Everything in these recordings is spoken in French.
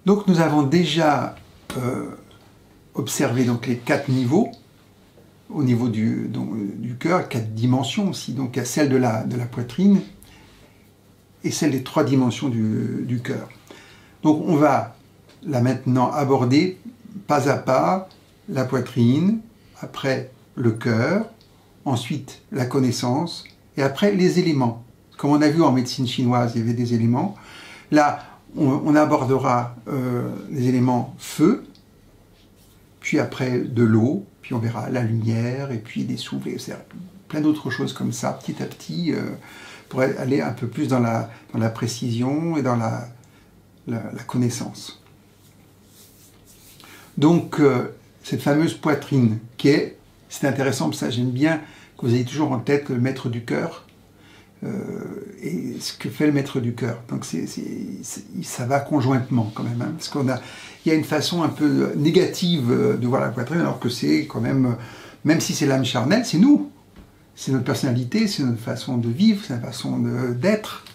Donc nous avons déjà observé donc, les 4 niveaux, au niveau du cœur, 4 dimensions aussi, donc il y a celle de la poitrine et celle des 3 dimensions du cœur. Donc on va là maintenant aborder pas à pas la poitrine, après le cœur, ensuite la connaissance, et après les éléments. Comme on a vu en médecine chinoise, il y avait des éléments. Là, on abordera les éléments feu, puis après de l'eau, puis on verra la lumière, et puis des souffles, plein d'autres choses comme ça, petit à petit, pour aller un peu plus dans la précision et dans la connaissance. Donc, cette fameuse poitrine, c'est intéressant, parce que ça j'aime bien que vous ayez toujours en tête le maître du cœur, et ce que fait le maître du cœur. Donc ça va conjointement quand même, hein, parce il y a une façon un peu négative de voir la poitrine, alors que c'est quand même si c'est l'âme charnelle, c'est nous. C'est notre personnalité, c'est notre façon de vivre, c'est notre façon d'être.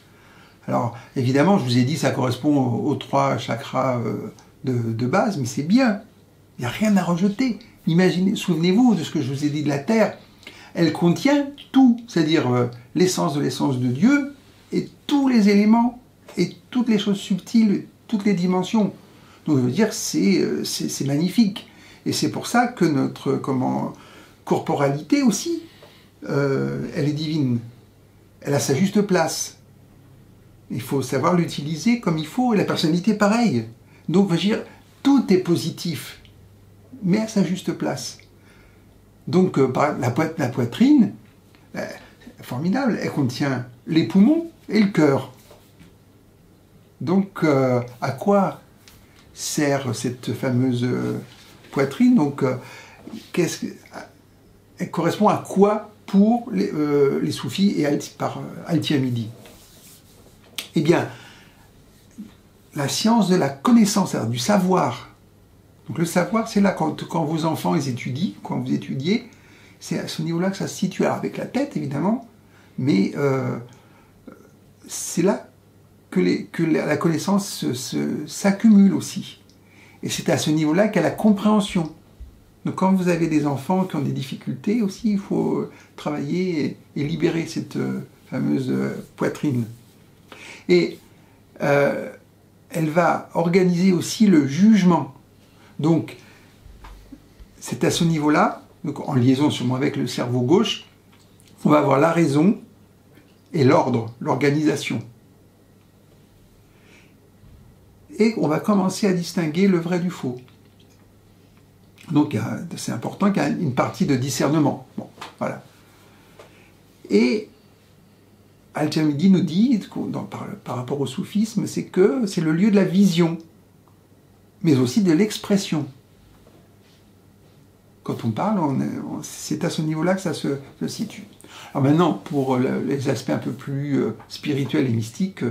Alors évidemment, je vous ai dit, ça correspond aux 3 chakras de base, mais c'est bien. Il n'y a rien à rejeter. Imaginez, souvenez-vous de ce que je vous ai dit de la Terre. Elle contient tout, c'est-à-dire l'essence de l'essence de Dieu, et tous les éléments, et toutes les choses subtiles, toutes les dimensions. Donc je veux dire, c'est magnifique. Et c'est pour ça que notre corporalité aussi, elle est divine. Elle a sa juste place. Il faut savoir l'utiliser comme il faut, et la personnalité pareil. Donc je veux dire, tout est positif, mais à sa juste place. Donc, la poitrine, formidable, elle contient les poumons et le cœur. Donc, à quoi sert cette fameuse poitrine? Donc, elle correspond à quoi pour les soufis et par Al-Tiamidi? Eh bien, la science de la connaissance, c'est-à-dire du savoir. Donc le savoir, c'est là, quand vos enfants ils étudient, quand vous étudiez, c'est à ce niveau-là que ça se situe, alors avec la tête évidemment, mais c'est là que la connaissance s'accumule aussi. Et c'est à ce niveau-là qu'il y a la compréhension. Donc quand vous avez des enfants qui ont des difficultés aussi, il faut travailler et libérer cette fameuse poitrine. Et elle va organiser aussi le jugement. Donc, c'est à ce niveau-là, en liaison sûrement avec le cerveau gauche, on va avoir la raison et l'ordre, l'organisation. Et on va commencer à distinguer le vrai du faux. Donc, c'est important qu'il y ait une partie de discernement. Bon, voilà. Et Al-Tiamidi nous dit, par rapport au soufisme, c'est que c'est le lieu de la vision, mais aussi de l'expression. Quand on parle, c'est à ce niveau-là que ça se situe. Alors maintenant, pour les aspects un peu plus spirituels et mystiques,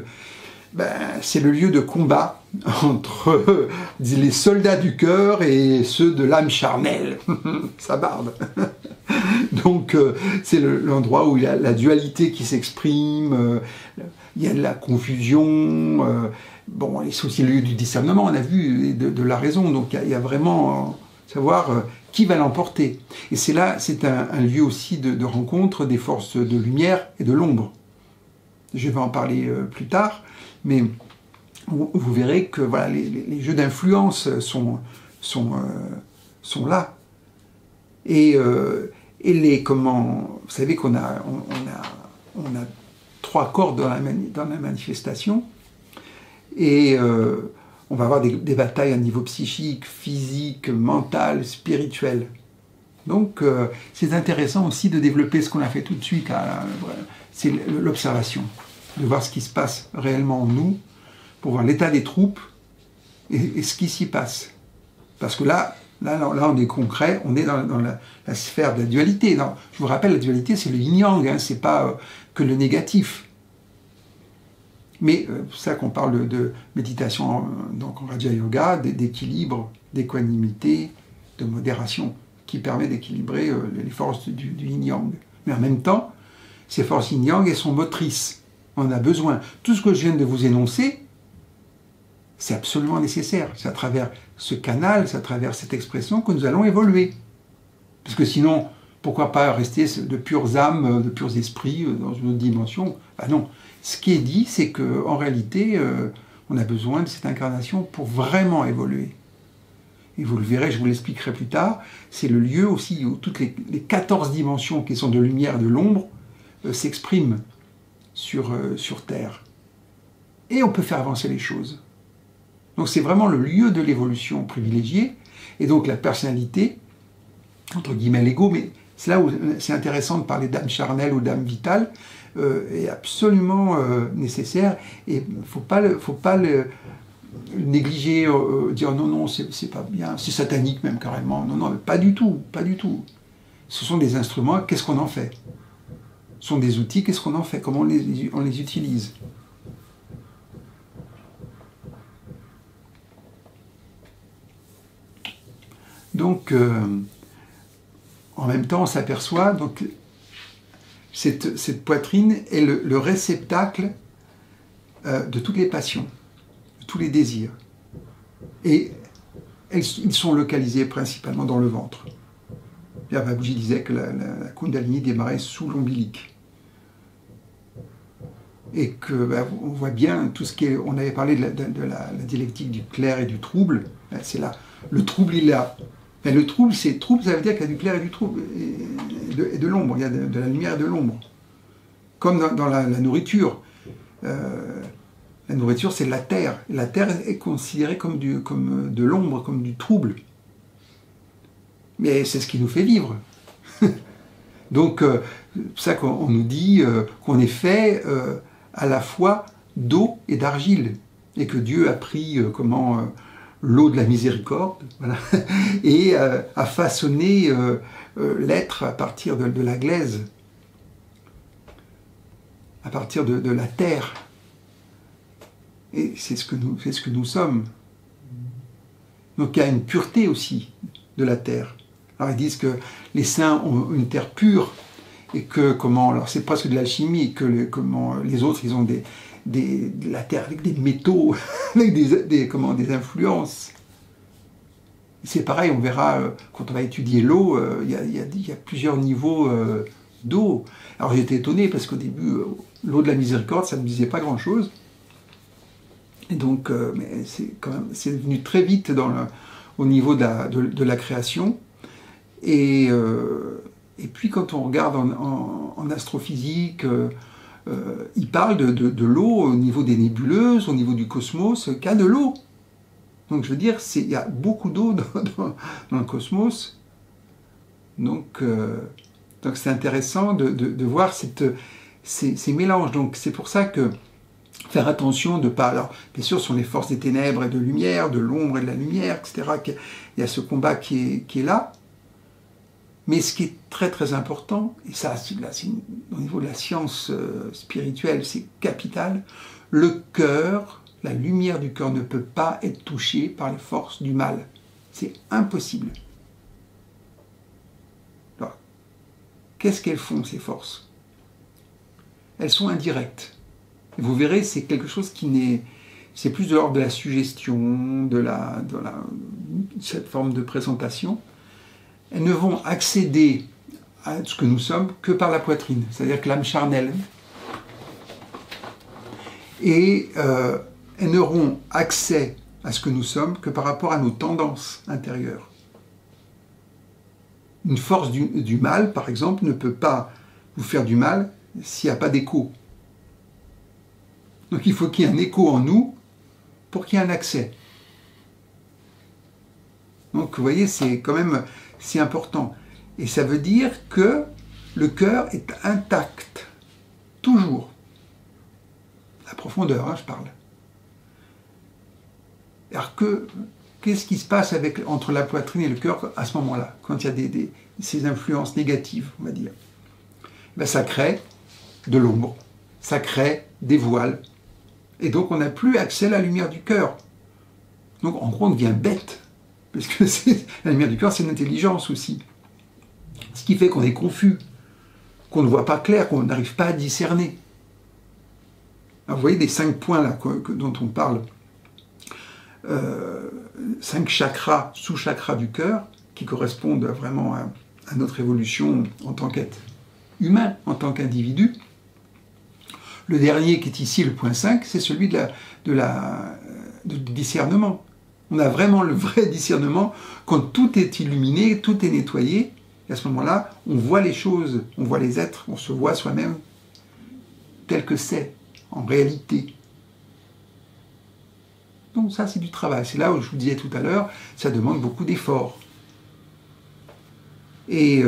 c'est le lieu de combat entre les soldats du cœur et ceux de l'âme charnelle. Ça barde. Donc c'est l'endroit où il y a la dualité qui s'exprime, il y a de la confusion, bon, c'est aussi le lieu du discernement, on a vu, de la raison, donc il y a vraiment savoir qui va l'emporter. Et c'est là, c'est un lieu aussi de rencontre des forces de lumière et de l'ombre. Je vais en parler plus tard, mais vous verrez que voilà, les jeux d'influence sont là. Et vous savez qu'on a 3 corps dans la manifestation, et on va avoir des batailles à niveau psychique, physique, mental, spirituel. Donc c'est intéressant aussi de développer ce qu'on a fait tout de suite, c'est l'observation, de voir ce qui se passe réellement en nous, pour voir l'état des troupes et ce qui s'y passe. Parce que là, on est concret, on est dans la sphère de la dualité. Non, je vous rappelle, la dualité, c'est le yin-yang, hein, c'est pas que le négatif. Mais c'est pour ça qu'on parle de méditation donc en Raja Yoga, d'équilibre, d'équanimité, de modération, qui permet d'équilibrer les forces du yin-yang. Mais en même temps, ces forces yin-yang, elles sont motrices. On en a besoin. Tout ce que je viens de vous énoncer, C'est absolument nécessaire. C'est à travers ce canal, c'est à travers cette expression que nous allons évoluer. Parce que sinon, pourquoi pas rester de pures âmes, de purs esprits dans une autre dimension? Ben non. Ce qui est dit, c'est qu'en réalité, on a besoin de cette incarnation pour vraiment évoluer. Et vous le verrez, je vous l'expliquerai plus tard, c'est le lieu aussi où toutes les 14 dimensions qui sont de lumière et de l'ombre s'expriment sur Terre. Et on peut faire avancer les choses. Donc c'est vraiment le lieu de l'évolution privilégié, et donc la personnalité, entre guillemets l'ego, mais c'est là où c'est intéressant de parler d'âme charnelle ou d'âme vitale, est absolument nécessaire, et il ne faut pas le négliger, dire non, c'est pas bien, c'est satanique même carrément, non, pas du tout, pas du tout. Ce sont des instruments, qu'est-ce qu'on en fait? Ce sont des outils, qu'est-ce qu'on en fait? Comment on les utilise? Donc, en même temps, on s'aperçoit, donc, cette poitrine est le réceptacle de toutes les passions, de tous les désirs. Et ils sont localisés principalement dans le ventre. Pierre Baboujji disait que la Kundalini démarrait sous l'ombilic. Et que on voit bien tout ce qui est. On avait parlé de la dialectique du clair et du trouble. C'est là. Le trouble, il est là. Mais le trouble, ça veut dire qu'il y a du clair et du trouble, et de l'ombre. Il y a de la lumière et de l'ombre. Comme dans la nourriture. La nourriture, c'est la terre. La terre est considérée comme de l'ombre, comme du trouble. Mais c'est ce qui nous fait vivre. Donc, c'est pour ça qu'on nous dit qu'on est fait à la fois d'eau et d'argile. Et que Dieu a pris l'eau de la miséricorde, voilà, et a façonné l'être à partir de la glaise, à partir de la terre. Et c'est ce que nous sommes. Donc il y a une pureté aussi de la terre. Alors ils disent que les saints ont une terre pure, et que alors c'est presque de l'alchimie, et que les autres ils ont de la terre avec des métaux, avec des influences. C'est pareil, on verra quand on va étudier l'eau, il y a plusieurs niveaux d'eau. Alors j'étais étonné parce qu'au début, l'eau de la miséricorde, ça ne me disait pas grand-chose. Et donc, mais c'est venu très vite au niveau de la création. Et puis quand on regarde en astrophysique, il parle de l'eau au niveau des nébuleuses, au niveau du cosmos, qu'il y a de l'eau. Donc je veux dire, il y a beaucoup d'eau dans le cosmos. Donc c'est intéressant de voir ces mélanges. Donc c'est pour ça que faire attention de ne pas... Alors, bien sûr, ce sont les forces des ténèbres et de lumière, de l'ombre et de la lumière, etc. Il y a ce combat qui est là. Mais ce qui est très très important, et ça, là, au niveau de la science spirituelle, c'est capital, le cœur, la lumière du cœur ne peut pas être touchée par les forces du mal. C'est impossible. Alors, qu'est-ce qu'elles font, ces forces? Elles sont indirectes. Et vous verrez, c'est quelque chose qui n'est... C'est plus de l'ordre de la suggestion, cette forme de présentation. Elles ne vont accéder à ce que nous sommes que par la poitrine, c'est-à-dire que l'âme charnelle. Et elles n'auront accès à ce que nous sommes que par rapport à nos tendances intérieures. Une force du mal, par exemple, ne peut pas vous faire du mal s'il n'y a pas d'écho. Donc il faut qu'il y ait un écho en nous pour qu'il y ait un accès. Donc vous voyez, c'est quand même important. Et ça veut dire que le cœur est intact, toujours. La profondeur, je parle. Alors qu'est-ce qui se passe entre la poitrine et le cœur à ce moment-là, quand il y a ces influences négatives, on va dire? Ça crée de l'ombre, ça crée des voiles, et donc on n'a plus accès à la lumière du cœur. Donc en gros on devient bête, parce que la lumière du cœur c'est l'intelligence aussi. Ce qui fait qu'on est confus, qu'on ne voit pas clair, qu'on n'arrive pas à discerner. Alors vous voyez des 5 points là dont on parle 5 chakras, sous-chakras du cœur, qui correspondent vraiment à notre évolution en tant qu'être humain, en tant qu'individu. Le dernier qui est ici, le point 5, c'est celui du discernement. On a vraiment le vrai discernement quand tout est illuminé, tout est nettoyé. Et à ce moment-là, on voit les choses, on voit les êtres, on se voit soi-même tel que c'est, en réalité. Donc ça, c'est du travail. C'est là où je vous disais tout à l'heure, ça demande beaucoup d'efforts. Mais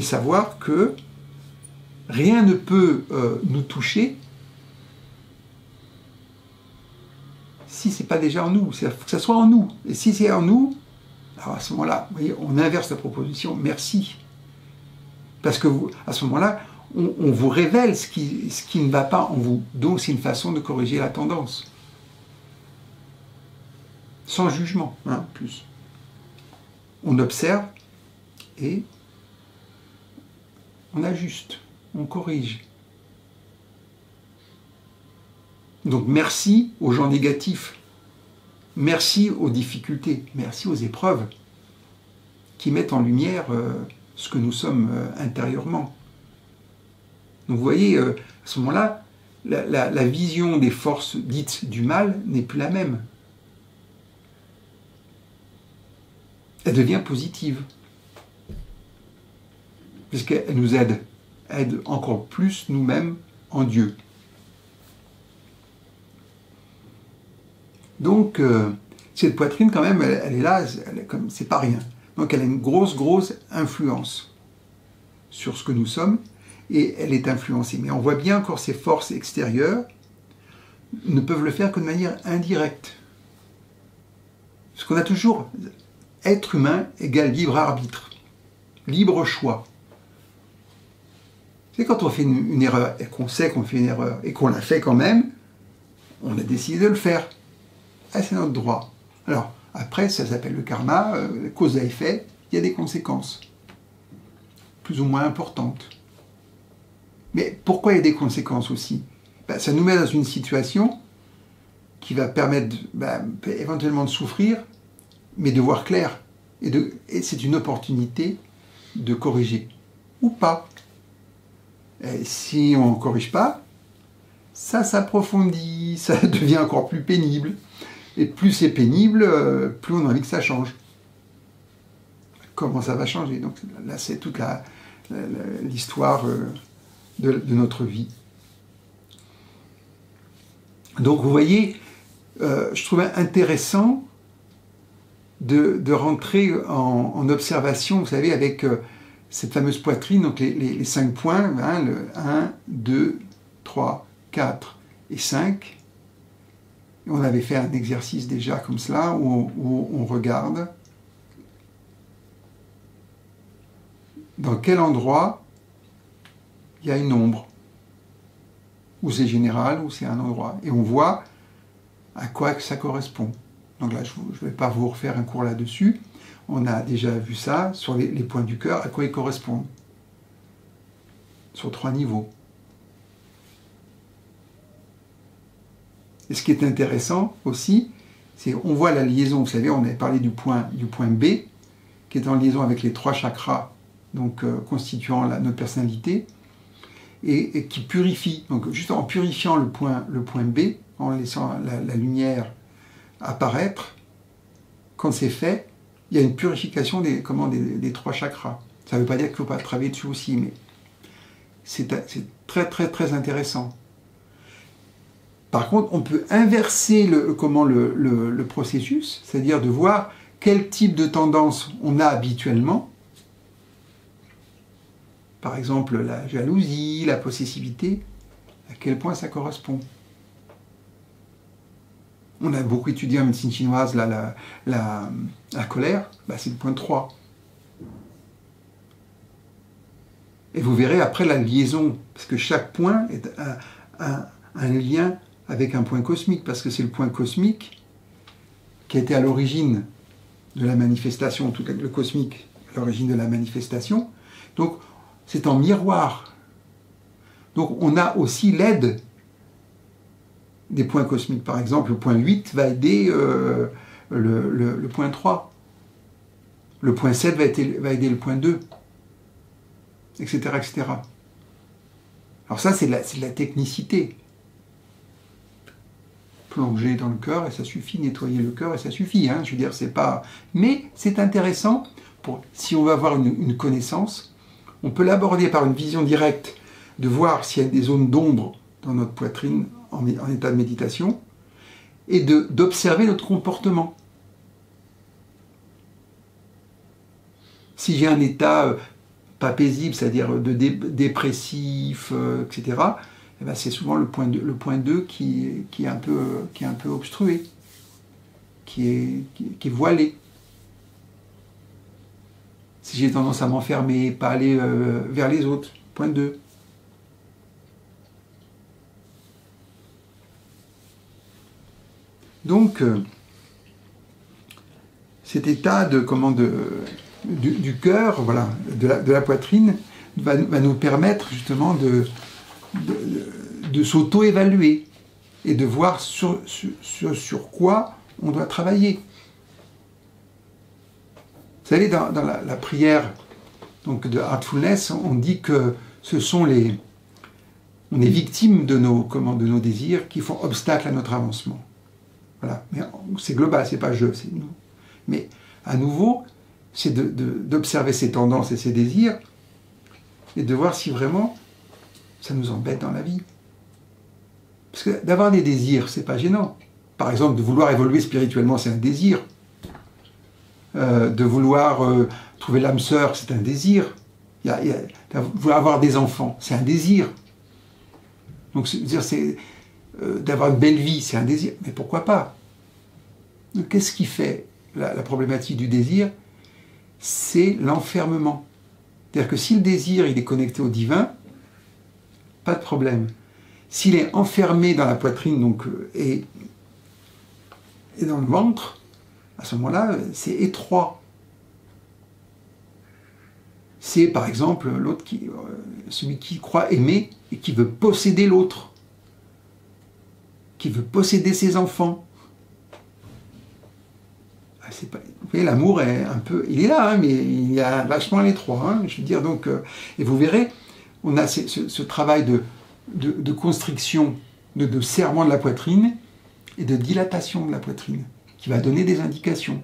savoir que rien ne peut nous toucher si ce n'est pas déjà en nous. Il faut que ça soit en nous. Et si c'est en nous, alors à ce moment-là, vous voyez, on inverse la proposition. Merci. Parce que à ce moment-là, on vous révèle ce qui ne va pas en vous. Donc c'est une façon de corriger la tendance. Sans jugement, hein, plus. On observe et on ajuste, on corrige. Donc merci aux gens négatifs, merci aux difficultés, merci aux épreuves qui mettent en lumière ce que nous sommes intérieurement. Donc vous voyez, à ce moment-là, la vision des forces dites du mal n'est plus la même. Elle devient positive. Puisqu'elle nous aide encore plus nous-mêmes en Dieu. Donc, cette poitrine, quand même, elle est là, c'est pas rien. Donc, elle a une grosse influence sur ce que nous sommes, et elle est influencée. Mais on voit bien encore ces forces extérieures ne peuvent le faire que de manière indirecte. Parce qu'on a toujours être humain égale libre arbitre, libre choix. C'est quand on fait une erreur et qu'on sait qu'on fait une erreur et qu'on l'a fait quand même, on a décidé de le faire. Ah, c'est notre droit. Alors, après, ça s'appelle le karma, cause à effet, il y a des conséquences, plus ou moins importantes. Mais pourquoi il y a des conséquences aussi ? Ça nous met dans une situation qui va permettre éventuellement de souffrir, mais de voir clair. Et c'est une opportunité de corriger. Ou pas. Et si on ne corrige pas, ça s'approfondit, ça devient encore plus pénible. Et plus c'est pénible, plus on a envie que ça change. Comment ça va changer ? Donc là, c'est toute l'histoire de notre vie. Donc vous voyez, je trouvais intéressant de rentrer en observation, vous savez, avec cette fameuse poitrine, donc les 5 points, hein, le 1, 2, 3, 4 et 5. Et on avait fait un exercice déjà comme cela, où on regarde dans quel endroit il y a une ombre, où c'est général, où c'est un endroit. Et on voit à quoi ça correspond. Donc là, je ne vais pas vous refaire un cours là-dessus. On a déjà vu ça sur les points du cœur, à quoi ils correspondent. Sur 3 niveaux. Et ce qui est intéressant aussi, c'est on voit la liaison. Vous savez, on avait parlé du point B, qui est en liaison avec les 3 chakras, donc constituant notre personnalité, et qui purifie. Donc juste en purifiant le point B, en laissant la lumière apparaître, quand c'est fait, il y a une purification des 3 chakras. Ça ne veut pas dire qu'il ne faut pas travailler dessus aussi, mais c'est très intéressant. Par contre, on peut inverser le processus, c'est-à-dire de voir quel type de tendance on a habituellement. Par exemple, la jalousie, la possessivité, à quel point ça correspond. On a beaucoup étudié en médecine chinoise la colère, c'est le point 3. Et vous verrez après la liaison, parce que chaque point est un lien avec un point cosmique, parce que c'est le point cosmique qui a été à l'origine de la manifestation, en tout cas le cosmique à l'origine de la manifestation. Donc c'est en miroir. Donc on a aussi l'aide des points cosmiques. Par exemple, le point 8 va aider le point 3. Le point 7 va aider le point 2, etc., etc. Alors ça, c'est de la technicité. Plonger dans le cœur et ça suffit, nettoyer le cœur et ça suffit. Hein, je veux dire, c'est pas... Mais c'est intéressant, si on veut avoir une connaissance, on peut l'aborder par une vision directe, de voir s'il y a des zones d'ombre dans notre poitrine en état de méditation, et d'observer notre comportement. Si j'ai un état pas paisible, c'est-à-dire dépressif, etc., eh ben c'est souvent le point 2 qui est un peu obstrué, qui est voilé. Si j'ai tendance à m'enfermer, pas aller vers les autres, point 2. Donc, cet état du cœur, voilà, de la poitrine, va nous permettre justement de s'auto-évaluer et de voir sur quoi on doit travailler. Vous savez, dans la prière donc de Heartfulness, on dit que on est victime de nos désirs qui font obstacle à notre avancement. Voilà, mais c'est global, c'est pas c'est nous. Mais à nouveau, c'est d'observer ces tendances et ces désirs et de voir si vraiment ça nous embête dans la vie. Parce que d'avoir des désirs, c'est pas gênant. Par exemple, de vouloir évoluer spirituellement, c'est un désir. De vouloir trouver l'âme sœur, c'est un désir. Vouloir avoir des enfants, c'est un désir. Donc, d'avoir une belle vie, c'est un désir. Mais pourquoi pas? Qu'est-ce qui fait la problématique du désir? C'est l'enfermement. C'est-à-dire que si le désir il est connecté au divin, pas de problème. S'il est enfermé dans la poitrine donc, et dans le ventre, à ce moment-là, c'est étroit. C'est par exemple celui qui croit aimer et qui veut posséder l'autre, qui veut posséder ses enfants. Vous voyez, l'amour est un peu... Il est là, hein, mais il y a vachement l'étroit. Hein, je veux dire, donc... et vous verrez, on a ce travail de constriction, de serrement de la poitrine et de dilatation de la poitrine, qui va donner des indications,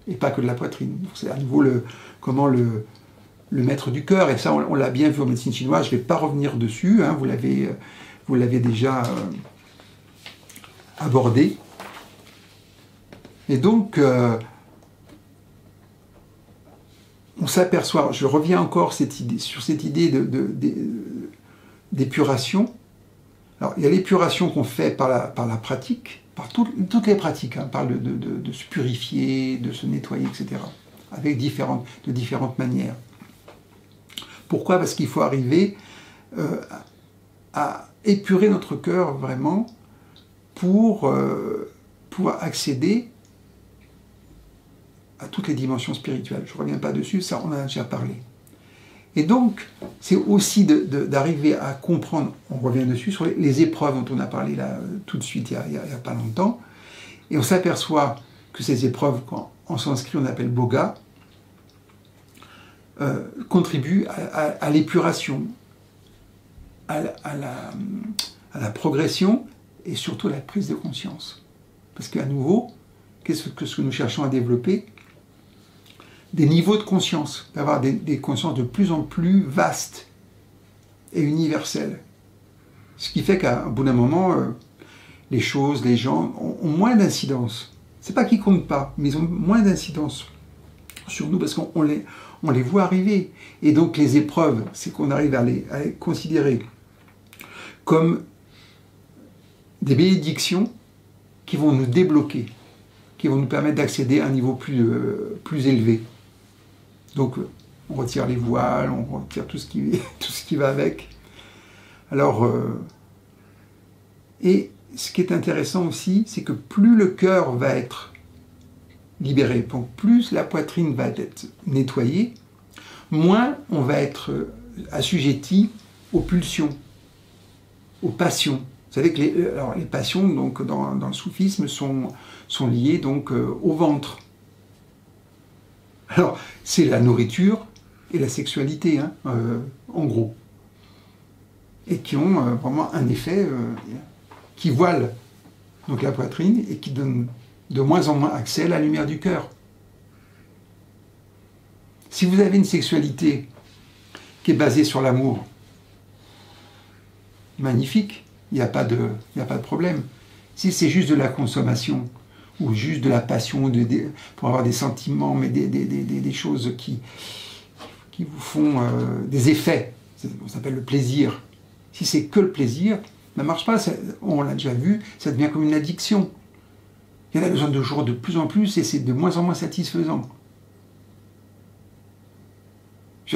et pas que de la poitrine. C'est à nouveau comment le maître du cœur, et ça on l'a bien vu en médecine chinoise, je ne vais pas revenir dessus, hein, vous l'avez déjà abordé. Et donc, on s'aperçoit, je reviens encore sur cette idée d'épuration. Alors, il y a l'épuration qu'on fait par la pratique, par toutes les pratiques, hein, parle de se purifier, de se nettoyer, etc., avec de différentes manières. Pourquoi? Parce qu'il faut arriver à épurer notre cœur vraiment pour pouvoir accéder à toutes les dimensions spirituelles. Je ne reviens pas dessus, ça on en a déjà parlé. Et donc, c'est aussi d'arriver à comprendre, on revient dessus, sur les épreuves dont on a parlé là tout de suite, il n'y a pas longtemps, et on s'aperçoit que ces épreuves, en sanskrit on appelle boga, contribuent à l'épuration, à la progression, et surtout à la prise de conscience. Parce qu'à nouveau, qu'est-ce que nous cherchons à développer? Des niveaux de conscience, d'avoir des consciences de plus en plus vastes et universelles. Ce qui fait qu'à bout d'un moment, les choses, les gens ont moins d'incidence. C'est pas qu'ils comptent pas, mais ils ont moins d'incidence sur nous parce qu'on les voit arriver. Et donc les épreuves, c'est qu'on arrive à les considérer comme des bénédictions qui vont nous débloquer, qui vont nous permettre d'accéder à un niveau plus élevé. Donc, on retire les voiles, on retire tout ce qui va avec. Alors, et ce qui est intéressant aussi, c'est que plus le cœur va être libéré, donc plus la poitrine va être nettoyée, moins on va être assujetti aux pulsions, aux passions. Vous savez que les passions, donc, dans le soufisme, sont liées donc, au ventre. Alors, c'est la nourriture et la sexualité, hein, en gros. Et qui ont vraiment un effet qui voile donc, la poitrine et qui donne de moins en moins accès à la lumière du cœur. Si vous avez une sexualité qui est basée sur l'amour, magnifique, il n'y a pas de problème. Si c'est juste de la consommation, ou juste de la passion, pour avoir des sentiments, mais des choses qui vous font des effets, on s'appelle le plaisir. Si c'est que le plaisir, ça ne marche pas, on l'a déjà vu, ça devient comme une addiction. Il y en a besoin de jours de plus en plus et c'est de moins en moins satisfaisant.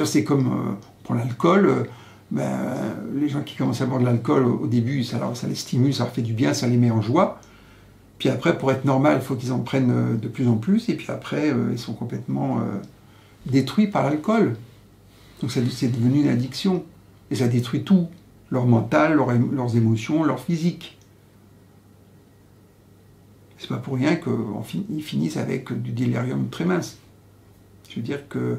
C'est comme pour l'alcool, les gens qui commencent à boire de l'alcool au début, ça les stimule, ça leur fait du bien, ça les met en joie. Puis après, pour être normal, il faut qu'ils en prennent de plus en plus, et puis après, ils sont complètement détruits par l'alcool. Donc c'est devenu une addiction, et ça détruit tout, leur mental, leurs émotions, leur physique. C'est pas pour rien qu'ils finissent avec du délirium très mince. Je veux dire que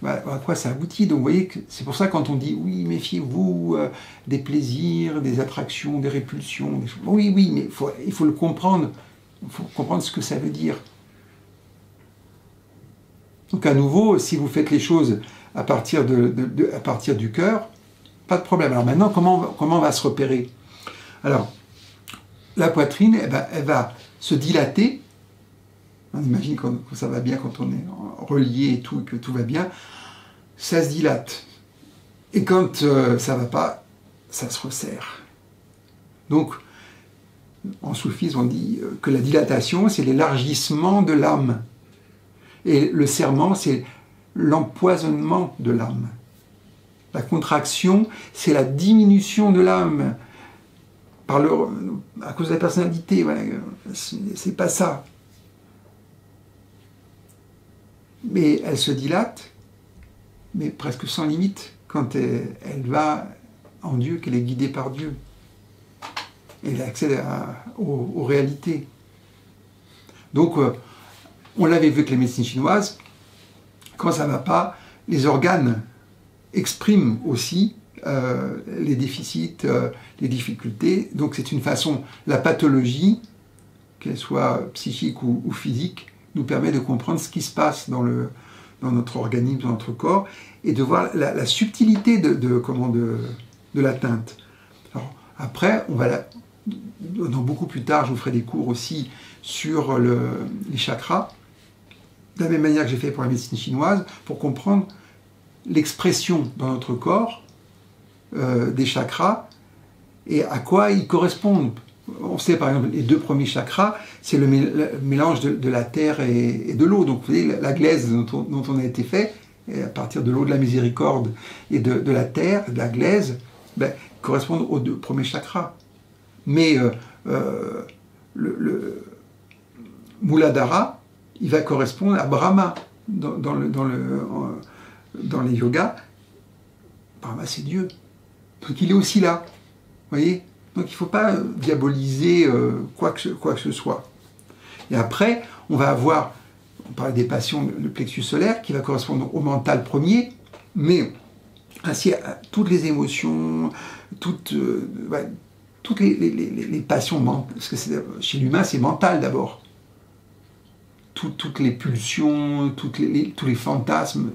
à quoi ça aboutit. Donc vous voyez que c'est pour ça quand on dit oui, méfiez-vous des plaisirs, des attractions, des répulsions, des choses. Oui, mais il faut le comprendre. Il faut comprendre ce que ça veut dire. Donc à nouveau, si vous faites les choses à partir du cœur, pas de problème. Alors maintenant, comment on va se repérer? Alors, la poitrine, elle va se dilater. On imagine que ça va bien quand on est relié et tout, et que tout va bien. Ça se dilate. Et quand ça ne va pas, ça se resserre. Donc, en soufisme, on dit que la dilatation, c'est l'élargissement de l'âme. Et le serrement, c'est l'empoisonnement de l'âme. La contraction, c'est la diminution de l'âme. À cause de la personnalité, voilà, c'est pas ça. Mais elle se dilate, mais presque sans limite, quand elle va en Dieu, qu'elle est guidée par Dieu. Elle accède aux réalités. Donc, on l'avait vu avec les médecines chinoises, quand ça ne va pas, les organes expriment aussi les déficits, les difficultés. Donc c'est une façon, la pathologie, qu'elle soit psychique ou physique, nous permet de comprendre ce qui se passe dans notre organisme, dans notre corps, et de voir la subtilité de l'atteinte. Alors, après, beaucoup plus tard, je vous ferai des cours aussi sur les chakras, de la même manière que j'ai fait pour la médecine chinoise, pour comprendre l'expression dans notre corps des chakras et à quoi ils correspondent. On sait par exemple les 2 premiers chakras, c'est le mélange de la terre et de l'eau. Donc vous voyez, la glaise dont on a été fait, à partir de l'eau de la miséricorde et de la terre, de la glaise, correspondent aux 2 premiers chakras. Mais le Muladhara, il va correspondre à Brahma dans les yogas. Brahma, c'est Dieu. Donc il est aussi là. Vous voyez? Donc il ne faut pas diaboliser quoi que ce soit. Et après, on va avoir, on parle des passions, le plexus solaire, qui va correspondre au mental premier, mais ainsi à toutes les émotions, toutes les passions, parce que chez l'humain, c'est mental d'abord. Toutes les pulsions, tous les fantasmes,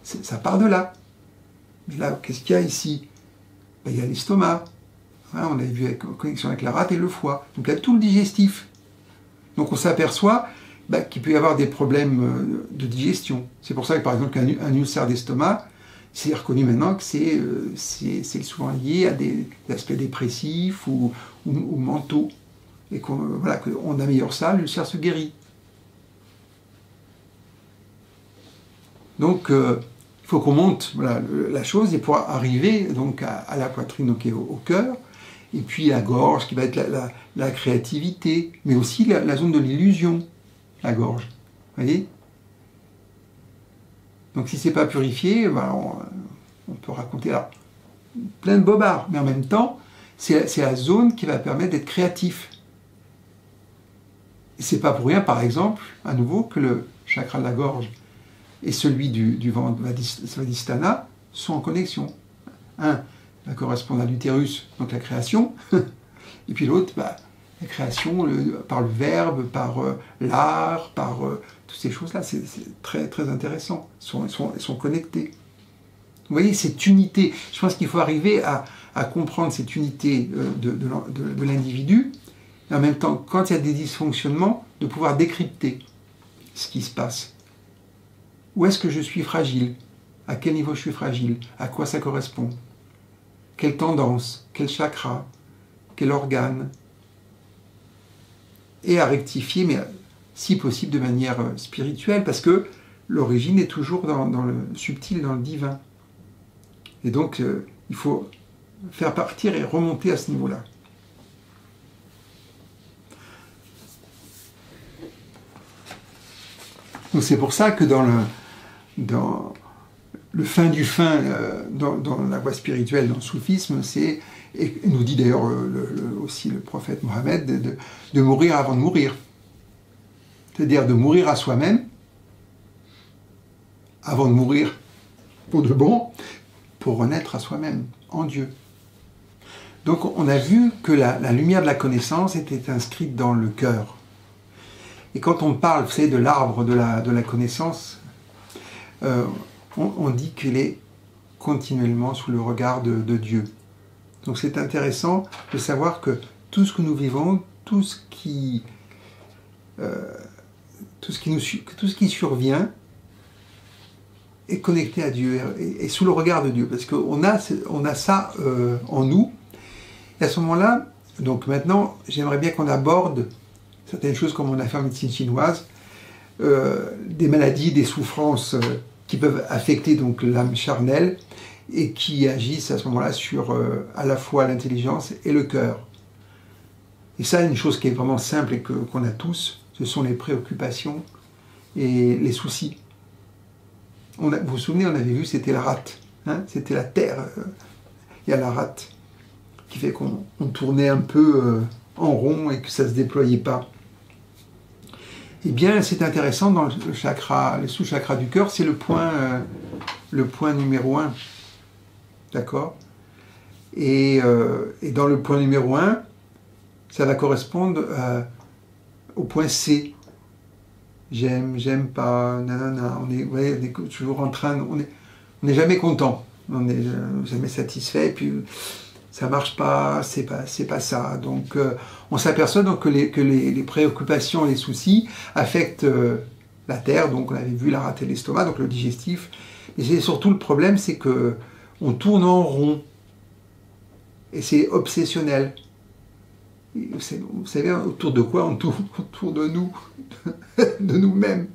ça part de là. Mais là, qu'est-ce qu'il y a ici? Il y a l'estomac. Hein, on avait vu en connexion avec la rate et le foie. Donc il y a tout le digestif. Donc on s'aperçoit qu'il peut y avoir des problèmes de digestion. C'est pour ça que par exemple un ulcère d'estomac, c'est reconnu maintenant que c'est souvent lié à des aspects dépressifs ou mentaux. Et qu'on améliore ça, l'ulcère se guérit. Donc, il faut qu'on monte la chose et pour arriver donc à la poitrine, donc au cœur, et puis la gorge qui va être la créativité, mais aussi la zone de l'illusion, la gorge. Vous voyez? Donc, si c'est pas purifié, on peut raconter plein de bobards, mais en même temps, c'est la zone qui va permettre d'être créatif. Et c'est pas pour rien, par exemple, à nouveau, que le chakra de la gorge et celui du ventre Svadhisthana sont en connexion. Un va correspondre à l'utérus, donc la création, et puis l'autre, la création par le verbe, par l'art, par toutes ces choses-là. C'est très, très intéressant. Ils sont connectés. Vous voyez, cette unité, je pense qu'il faut arriver à comprendre cette unité de l'individu, et en même temps, quand il y a des dysfonctionnements, de pouvoir décrypter ce qui se passe. Où est-ce que je suis fragile? À quel niveau je suis fragile? À quoi ça correspond? Quelle tendance? Quel chakra? Quel organe? Et à rectifier, mais si possible de manière spirituelle, parce que l'origine est toujours dans le subtil, dans le divin. Et donc, il faut faire partir et remonter à ce niveau-là. Donc c'est pour ça que dans le fin du fin, dans la voie spirituelle, dans le soufisme, et nous dit d'ailleurs aussi le prophète Mohammed, de mourir avant de mourir. C'est-à-dire de mourir à soi-même, avant de mourir pour de bon, pour renaître à soi-même, en Dieu. Donc on a vu que la lumière de la connaissance était inscrite dans le cœur. Et quand on parle, vous savez, de l'arbre de la connaissance, on dit qu'il est continuellement sous le regard de Dieu. Donc c'est intéressant de savoir que tout ce que nous vivons, tout ce qui survient est connecté à Dieu, et sous le regard de Dieu, parce qu'on a ça en nous. Et à ce moment-là, donc maintenant, j'aimerais bien qu'on aborde certaines choses comme on a fait en médecine chinoise, des maladies, des souffrances qui peuvent affecter donc l'âme charnelle et qui agissent à ce moment-là sur à la fois l'intelligence et le cœur. Et ça, une chose qui est vraiment simple et qu'on a tous, ce sont les préoccupations et les soucis. Vous vous souvenez, on avait vu, c'était la rate, hein, c'était la terre, il y a la rate, qui fait qu'on tournait un peu en rond et que ça ne se déployait pas. Eh bien, c'est intéressant, dans le chakra, les sous-chakras du cœur, c'est le point numéro 1. D'accord? Et dans le point numéro 1, ça va correspondre au point C. J'aime pas, nanana. On est toujours en train, on n'est jamais content, on n'est jamais satisfait, et puis ça marche pas, c'est pas ça. Donc on s'aperçoit donc que les préoccupations, les soucis affectent la terre, donc on avait vu la rate et l'estomac, donc le digestif. Et c'est surtout le problème, c'est que on tourne en rond. Et c'est obsessionnel. Et vous savez, autour de quoi on tourne? Autour de nous, de nous-mêmes.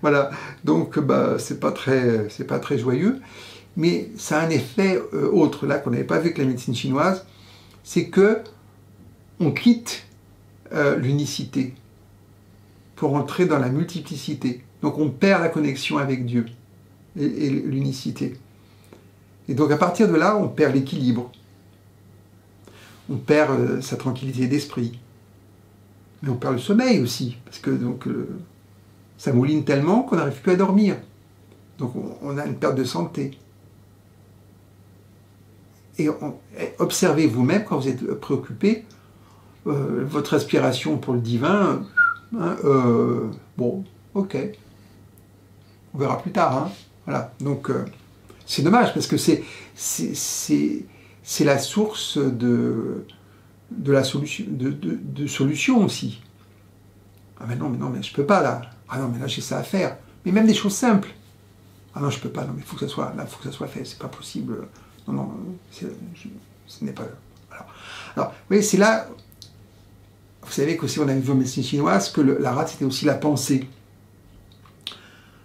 Voilà. Donc c'est pas très joyeux. Mais ça a un effet autre, là, qu'on n'avait pas vu avec la médecine chinoise, c'est que on quitte l'unicité pour entrer dans la multiplicité. Donc on perd la connexion avec Dieu et l'unicité. Et donc à partir de là, on perd l'équilibre. On perd sa tranquillité d'esprit. Mais on perd le sommeil aussi, parce que donc, ça mouline tellement qu'on n'arrive plus à dormir. Donc on a une perte de santé. Et observez vous-même, quand vous êtes préoccupé, votre respiration pour le divin, bon, ok, on verra plus tard. Hein, voilà. Donc c'est dommage, parce que c'est la source de la solution, de solution aussi. Ah mais non, mais je peux pas là. Ah non, mais là j'ai ça à faire. Mais même des choses simples. Ah non, je peux pas. Non, mais il faut que ça soit fait. C'est pas possible. Non, ce n'est pas. Alors, vous voyez, c'est là. Vous savez qu'aussi on a vu en médecine chinoise que la rate c'était aussi la pensée.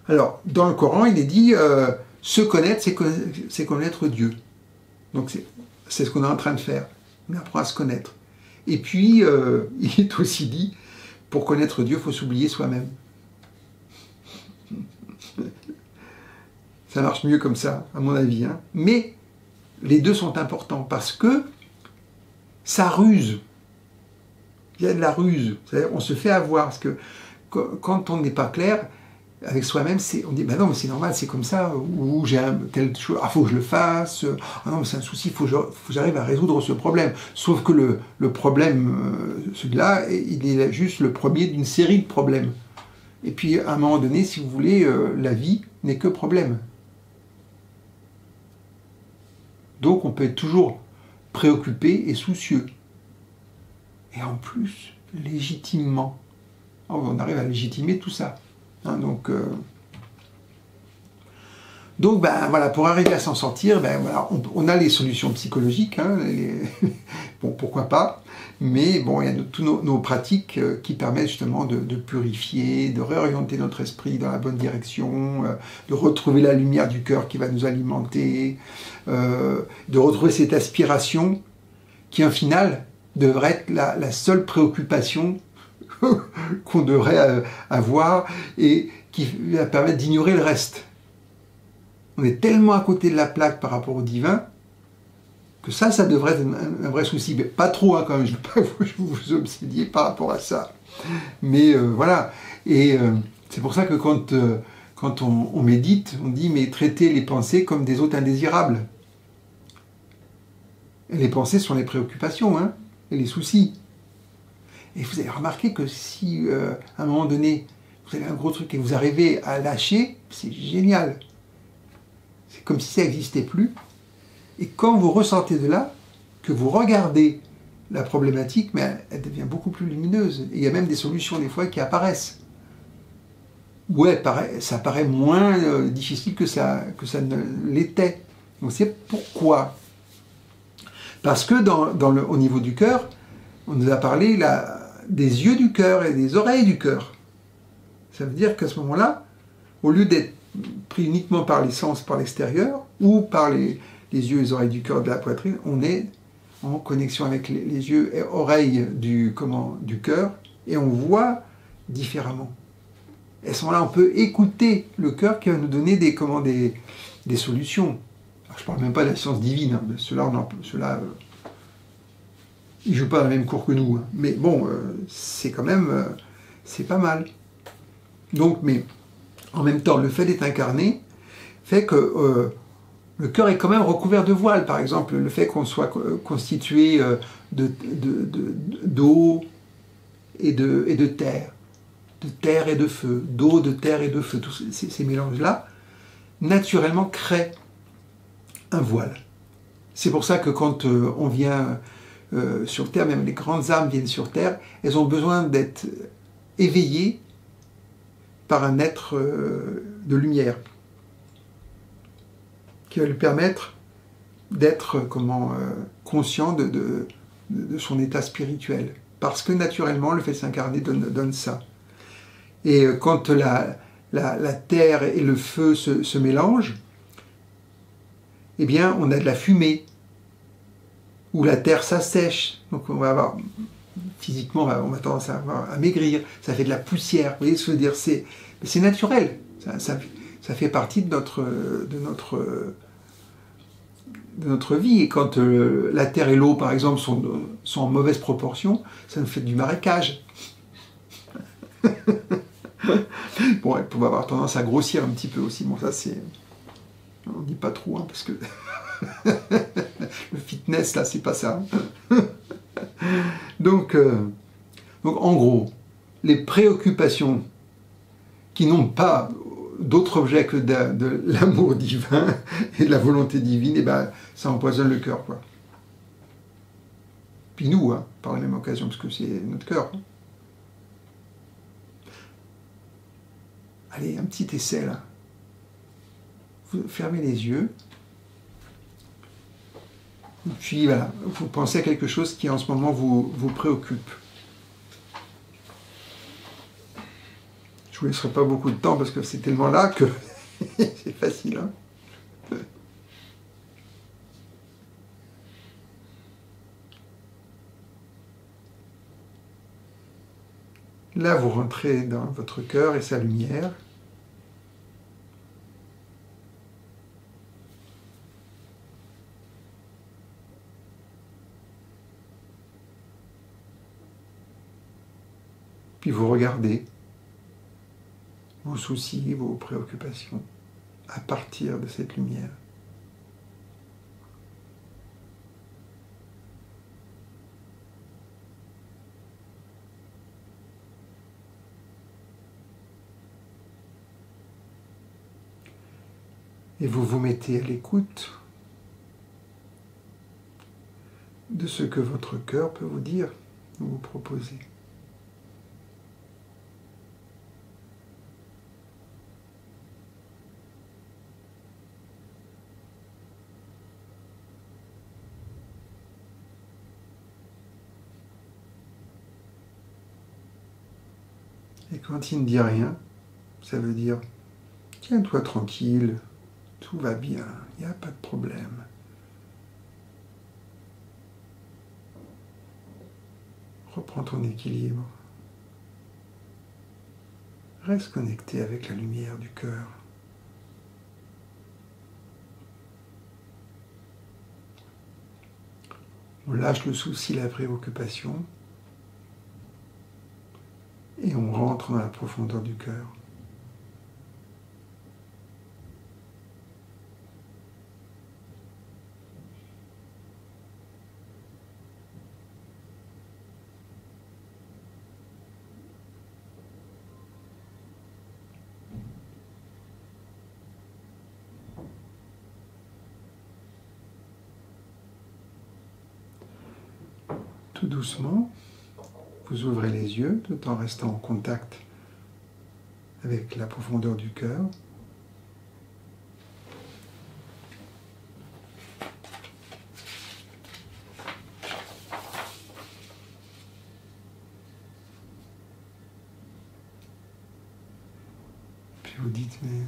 Alors, dans le Coran, il est dit se connaître, c'est connaître Dieu. Donc c'est ce qu'on est en train de faire. On apprend à se connaître. Et puis, il est aussi dit, pour connaître Dieu, il faut s'oublier soi-même. Ça marche mieux comme ça, à mon avis. Hein. Mais les deux sont importants parce que ça ruse. Il y a de la ruse. On se fait avoir, parce que quand on n'est pas clair avec soi-même, on dit, ben non, mais c'est normal, c'est comme ça, ou j'ai telle chose, ah, faut que je le fasse, ah non, c'est un souci, faut que j'arrive à résoudre ce problème. Sauf que le problème, celui-là, il est juste le premier d'une série de problèmes. Et puis, à un moment donné, si vous voulez, la vie n'est que problème. Donc, on peut être toujours préoccupé et soucieux. Et en plus, légitimement. On arrive à légitimer tout ça. Hein, donc ben, voilà, pour arriver à s'en sortir, ben, voilà, on a les solutions psychologiques, hein, bon, pourquoi pas, mais bon, il y a toutes nos pratiques qui permettent justement de purifier, de réorienter notre esprit dans la bonne direction, de retrouver la lumière du cœur qui va nous alimenter, de retrouver cette aspiration qui, en final, devrait être la seule préoccupation qu'on devrait avoir et qui va permettre d'ignorer le reste. On est tellement à côté de la plaque par rapport au divin que ça devrait être un vrai souci. Mais pas trop, hein, quand même, je ne veux pas vous obsédier par rapport à ça. Mais voilà. Et c'est pour ça que quand on médite, on dit, mais traitez les pensées comme des hôtes indésirables. Et les pensées sont les préoccupations, hein, et les soucis. Et vous avez remarqué que si, à un moment donné, vous avez un gros truc et vous arrivez à lâcher, c'est génial. C'est comme si ça n'existait plus. Et quand vous ressentez de là, que vous regardez la problématique, mais elle devient beaucoup plus lumineuse. Et il y a même des solutions, des fois, qui apparaissent. Ouais, ça paraît moins difficile que ça ne l'était. Donc c'est pourquoi. Parce que au niveau du cœur, on nous a parlé des yeux du cœur et des oreilles du cœur. Ça veut dire qu'à ce moment-là, au lieu d'être pris uniquement par les sens, par l'extérieur, ou par les yeux et les oreilles du cœur de la poitrine, on est en connexion avec les yeux et oreilles du cœur, et on voit différemment. Et à ce moment-là, on peut écouter le cœur qui va nous donner des solutions. Alors, je ne parle même pas de la science divine, hein, ceux-là, ils ne jouent pas dans le même cours que nous. Hein. Mais bon, c'est quand même, c'est pas mal. Donc, mais en même temps, le fait d'être incarné fait que le cœur est quand même recouvert de voile. Par exemple, le fait qu'on soit constitué d'eau et de terre et de feu, d'eau, de terre et de feu, tous ces mélanges-là, naturellement créent un voile. C'est pour ça que quand on vient sur Terre, même les grandes âmes viennent sur Terre, elles ont besoin d'être éveillées par un être de lumière qui va lui permettre d'être conscient de son état spirituel. Parce que naturellement, le fait de s'incarner donne ça. Et quand la terre et le feu se mélangent, eh bien, on a de la fumée, où la terre s'assèche. Donc on va avoir, physiquement, on va tendance à maigrir, ça fait de la poussière. Vous voyez ce que je veux dire, c'est naturel. Ça fait partie de notre vie. Et quand la terre et l'eau, par exemple, sont en mauvaise proportion, ça nous fait du marécage. Bon, elle peut avoir tendance à grossir un petit peu aussi. Bon, ça c'est... On ne dit pas trop, hein, parce que... le fitness, là, c'est pas ça. Donc, en gros, les préoccupations qui n'ont pas d'autre objet que de l'amour divin et de la volonté divine, eh ben, ça empoisonne le cœur, quoi. Puis nous, hein, par la même occasion, parce que c'est notre cœur. Allez, un petit essai, là. Vous fermez les yeux. Et puis, voilà, vous pensez à quelque chose qui, en ce moment, vous préoccupe. Je ne vous laisserai pas beaucoup de temps, parce que c'est tellement là que c'est facile, hein. Là, vous rentrez dans votre cœur et sa lumière. Puis vous regardez vos soucis, vos préoccupations à partir de cette lumière. Et vous vous mettez à l'écoute de ce que votre cœur peut vous dire, vous proposer. Et quand il ne dit rien, ça veut dire « Tiens-toi tranquille, tout va bien, il n'y a pas de problème. » Reprends ton équilibre. Reste connecté avec la lumière du cœur. On lâche le souci, la préoccupation, et on rentre dans la profondeur du cœur. Tout doucement, vous ouvrez les yeux tout en restant en contact avec la profondeur du cœur. Puis vous dites, mais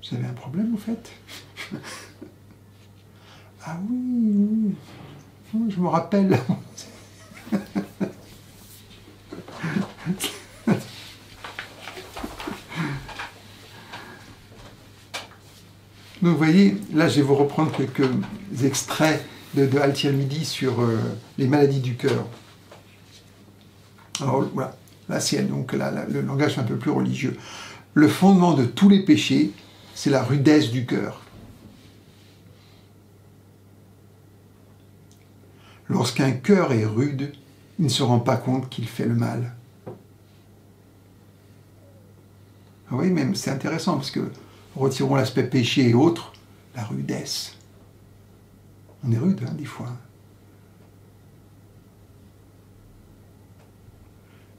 vous avez un problème en fait? Ah oui, oui, je me rappelle. Donc vous voyez, là je vais vous reprendre quelques extraits de Al-Tirmidhi sur les maladies du cœur. Alors voilà, là c'est donc là, le langage est un peu plus religieux. Le fondement de tous les péchés, c'est la rudesse du cœur. Lorsqu'un cœur est rude, il ne se rend pas compte qu'il fait le mal. Ah oui, même c'est intéressant parce que retirons l'aspect péché et autres, la rudesse. On est rude, hein, des fois.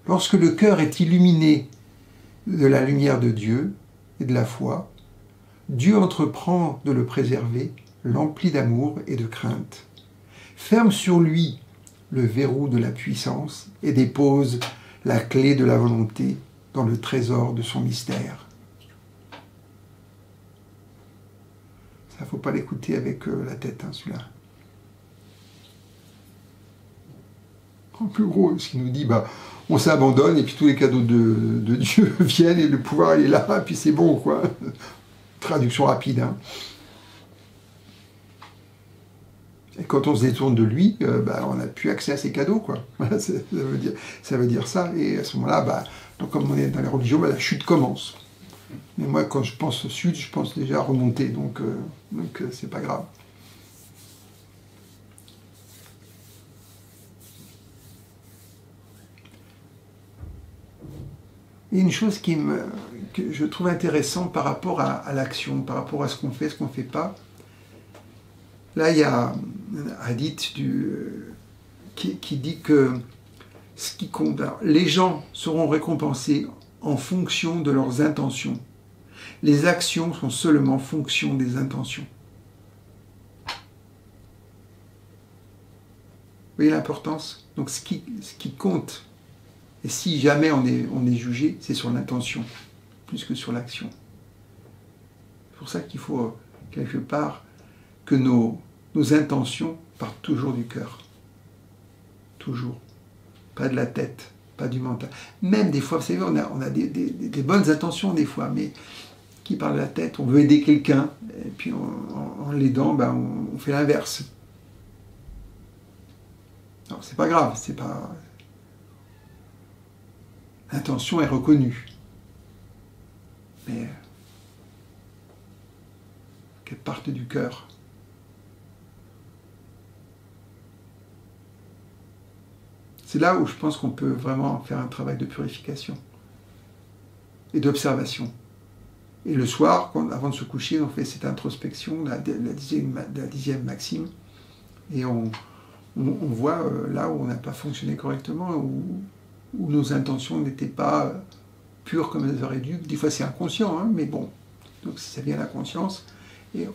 Lorsque le cœur est illuminé de la lumière de Dieu et de la foi, Dieu entreprend de le préserver, l'emplit d'amour et de crainte, ferme sur lui le verrou de la puissance et dépose la clé de la volonté dans le trésor de son mystère. Ça, il ne faut pas l'écouter avec la tête, hein, celui-là. En plus gros, ce qu'il nous dit, bah, on s'abandonne et puis tous les cadeaux de Dieu viennent et le pouvoir il est là, et puis c'est bon, quoi. Traduction rapide, hein. Et quand on se détourne de lui, bah, on n'a plus accès à ses cadeaux, quoi. Voilà, ça veut dire ça. Et à ce moment-là, bah, donc comme on est dans les religions, bah, la chute commence. Mais moi, quand je pense sud, je pense déjà à remonter, donc c'est pas grave. Il y a une chose que je trouve intéressante par rapport à l'action, par rapport à ce qu'on fait, ce qu'on ne fait pas. Là, il y a un hadith qui dit que ce qui compte, alors, les gens seront récompensés en fonction de leurs intentions. Les actions sont seulement fonction des intentions. Vous voyez l'importance? Donc ce qui compte, et si jamais on est jugé, c'est sur l'intention, plus que sur l'action. C'est pour ça qu'il faut, quelque part, que nos intentions partent toujours du cœur. Toujours. Pas de la tête, pas du mental. Même des fois, vous savez, on a des bonnes intentions des fois, mais qui parle de la tête, on veut aider quelqu'un, et puis en l'aidant, ben, on fait l'inverse. Non, c'est pas grave, c'est pas... l'intention est reconnue. Mais qu'elle parte du cœur. C'est là où je pense qu'on peut vraiment faire un travail de purification et d'observation. Et le soir, avant de se coucher, on fait cette introspection, la 10e maxime, et on voit là où on n'a pas fonctionné correctement, où nos intentions n'étaient pas pures comme elles auraient dû. Des fois c'est inconscient, hein, mais bon, donc ça vient à la conscience, et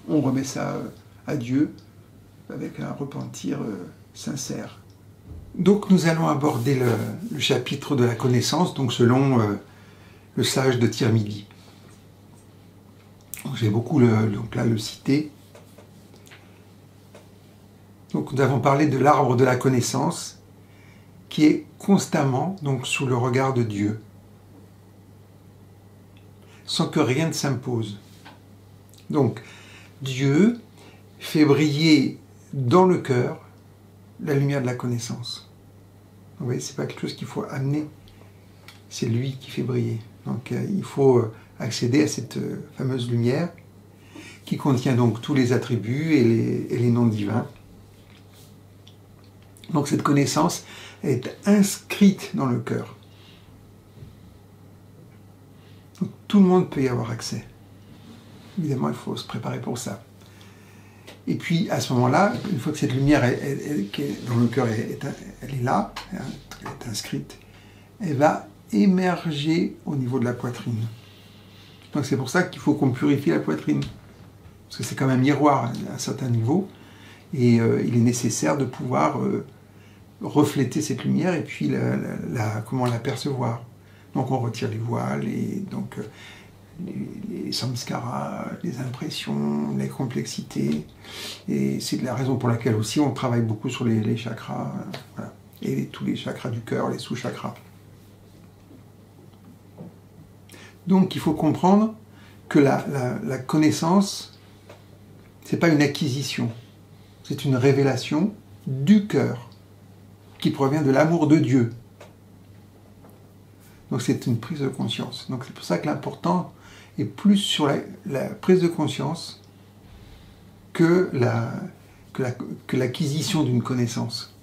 on remet ça à Dieu avec un repentir sincère. Donc nous allons aborder le chapitre de la connaissance, donc selon le sage de Tirmidhi. J'ai beaucoup le citer. Donc nous avons parlé de l'arbre de la connaissance qui est constamment donc sous le regard de Dieu, sans que rien ne s'impose. Donc Dieu fait briller dans le cœur la lumière de la connaissance. Vous voyez, c'est pas quelque chose qu'il faut amener, c'est lui qui fait briller. Donc il faut accéder à cette fameuse lumière qui contient donc tous les attributs et les noms divins. Donc cette connaissance est inscrite dans le cœur. Donc, tout le monde peut y avoir accès. Évidemment, il faut se préparer pour ça. Et puis, à ce moment-là, une fois que cette lumière qui est dans le cœur, elle est là, elle est inscrite, elle va émerger au niveau de la poitrine. Donc c'est pour ça qu'il faut qu'on purifie la poitrine. Parce que c'est comme un miroir à un certain niveau. Et il est nécessaire de pouvoir refléter cette lumière et puis comment la percevoir. Donc on retire les voiles et donc les samskaras, les impressions, les complexités. Et c'est la raison pour laquelle aussi on travaille beaucoup sur les chakras, voilà. Et tous les chakras du cœur, les sous-chakras. Donc il faut comprendre que la connaissance, c'est pas une acquisition, c'est une révélation du cœur qui provient de l'amour de Dieu. Donc c'est une prise de conscience. Donc c'est pour ça que l'important est plus sur la prise de conscience que l'acquisition d'une connaissance.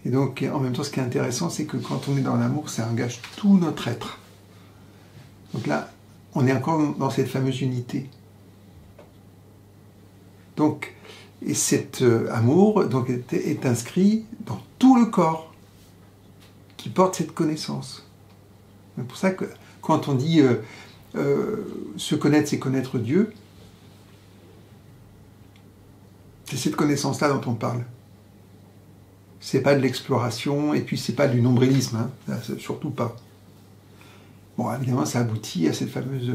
Et donc en même temps ce qui est intéressant c'est que quand on est dans l'amour ça engage tout notre être. Donc là on est encore dans cette fameuse unité. Donc et cet amour donc, est inscrit dans tout le corps qui porte cette connaissance. C'est pour ça que quand on dit se connaître, c'est connaître Dieu, c'est cette connaissance-là dont on parle. C'est pas de l'exploration et puis c'est pas du nombrilisme, hein, surtout pas. Bon, évidemment, ça aboutit à cette fameuse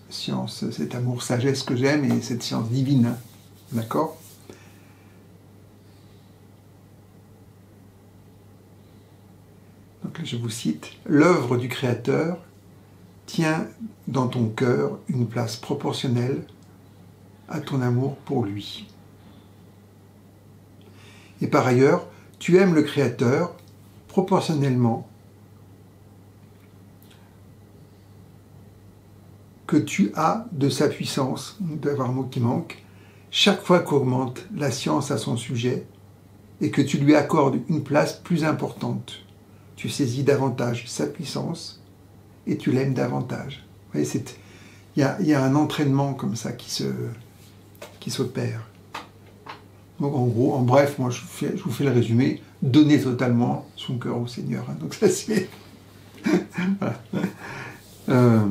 science, cet amour-sagesse que j'aime et cette science divine, hein, d'accord ? Donc là, je vous cite, « L'œuvre du Créateur tient dans ton cœur une place proportionnelle à ton amour pour lui. Et par ailleurs, tu aimes le Créateur proportionnellement que tu as de sa puissance, d'avoir un mot qui manque, chaque fois qu'augmente la science à son sujet et que tu lui accordes une place plus importante. Tu saisis davantage sa puissance et tu l'aimes davantage. » Vous voyez, il y a un entraînement comme ça qui s'opère. Donc en gros, en bref, moi je vous fais le résumé, donner totalement son cœur au Seigneur. Hein. Donc ça c'est... voilà.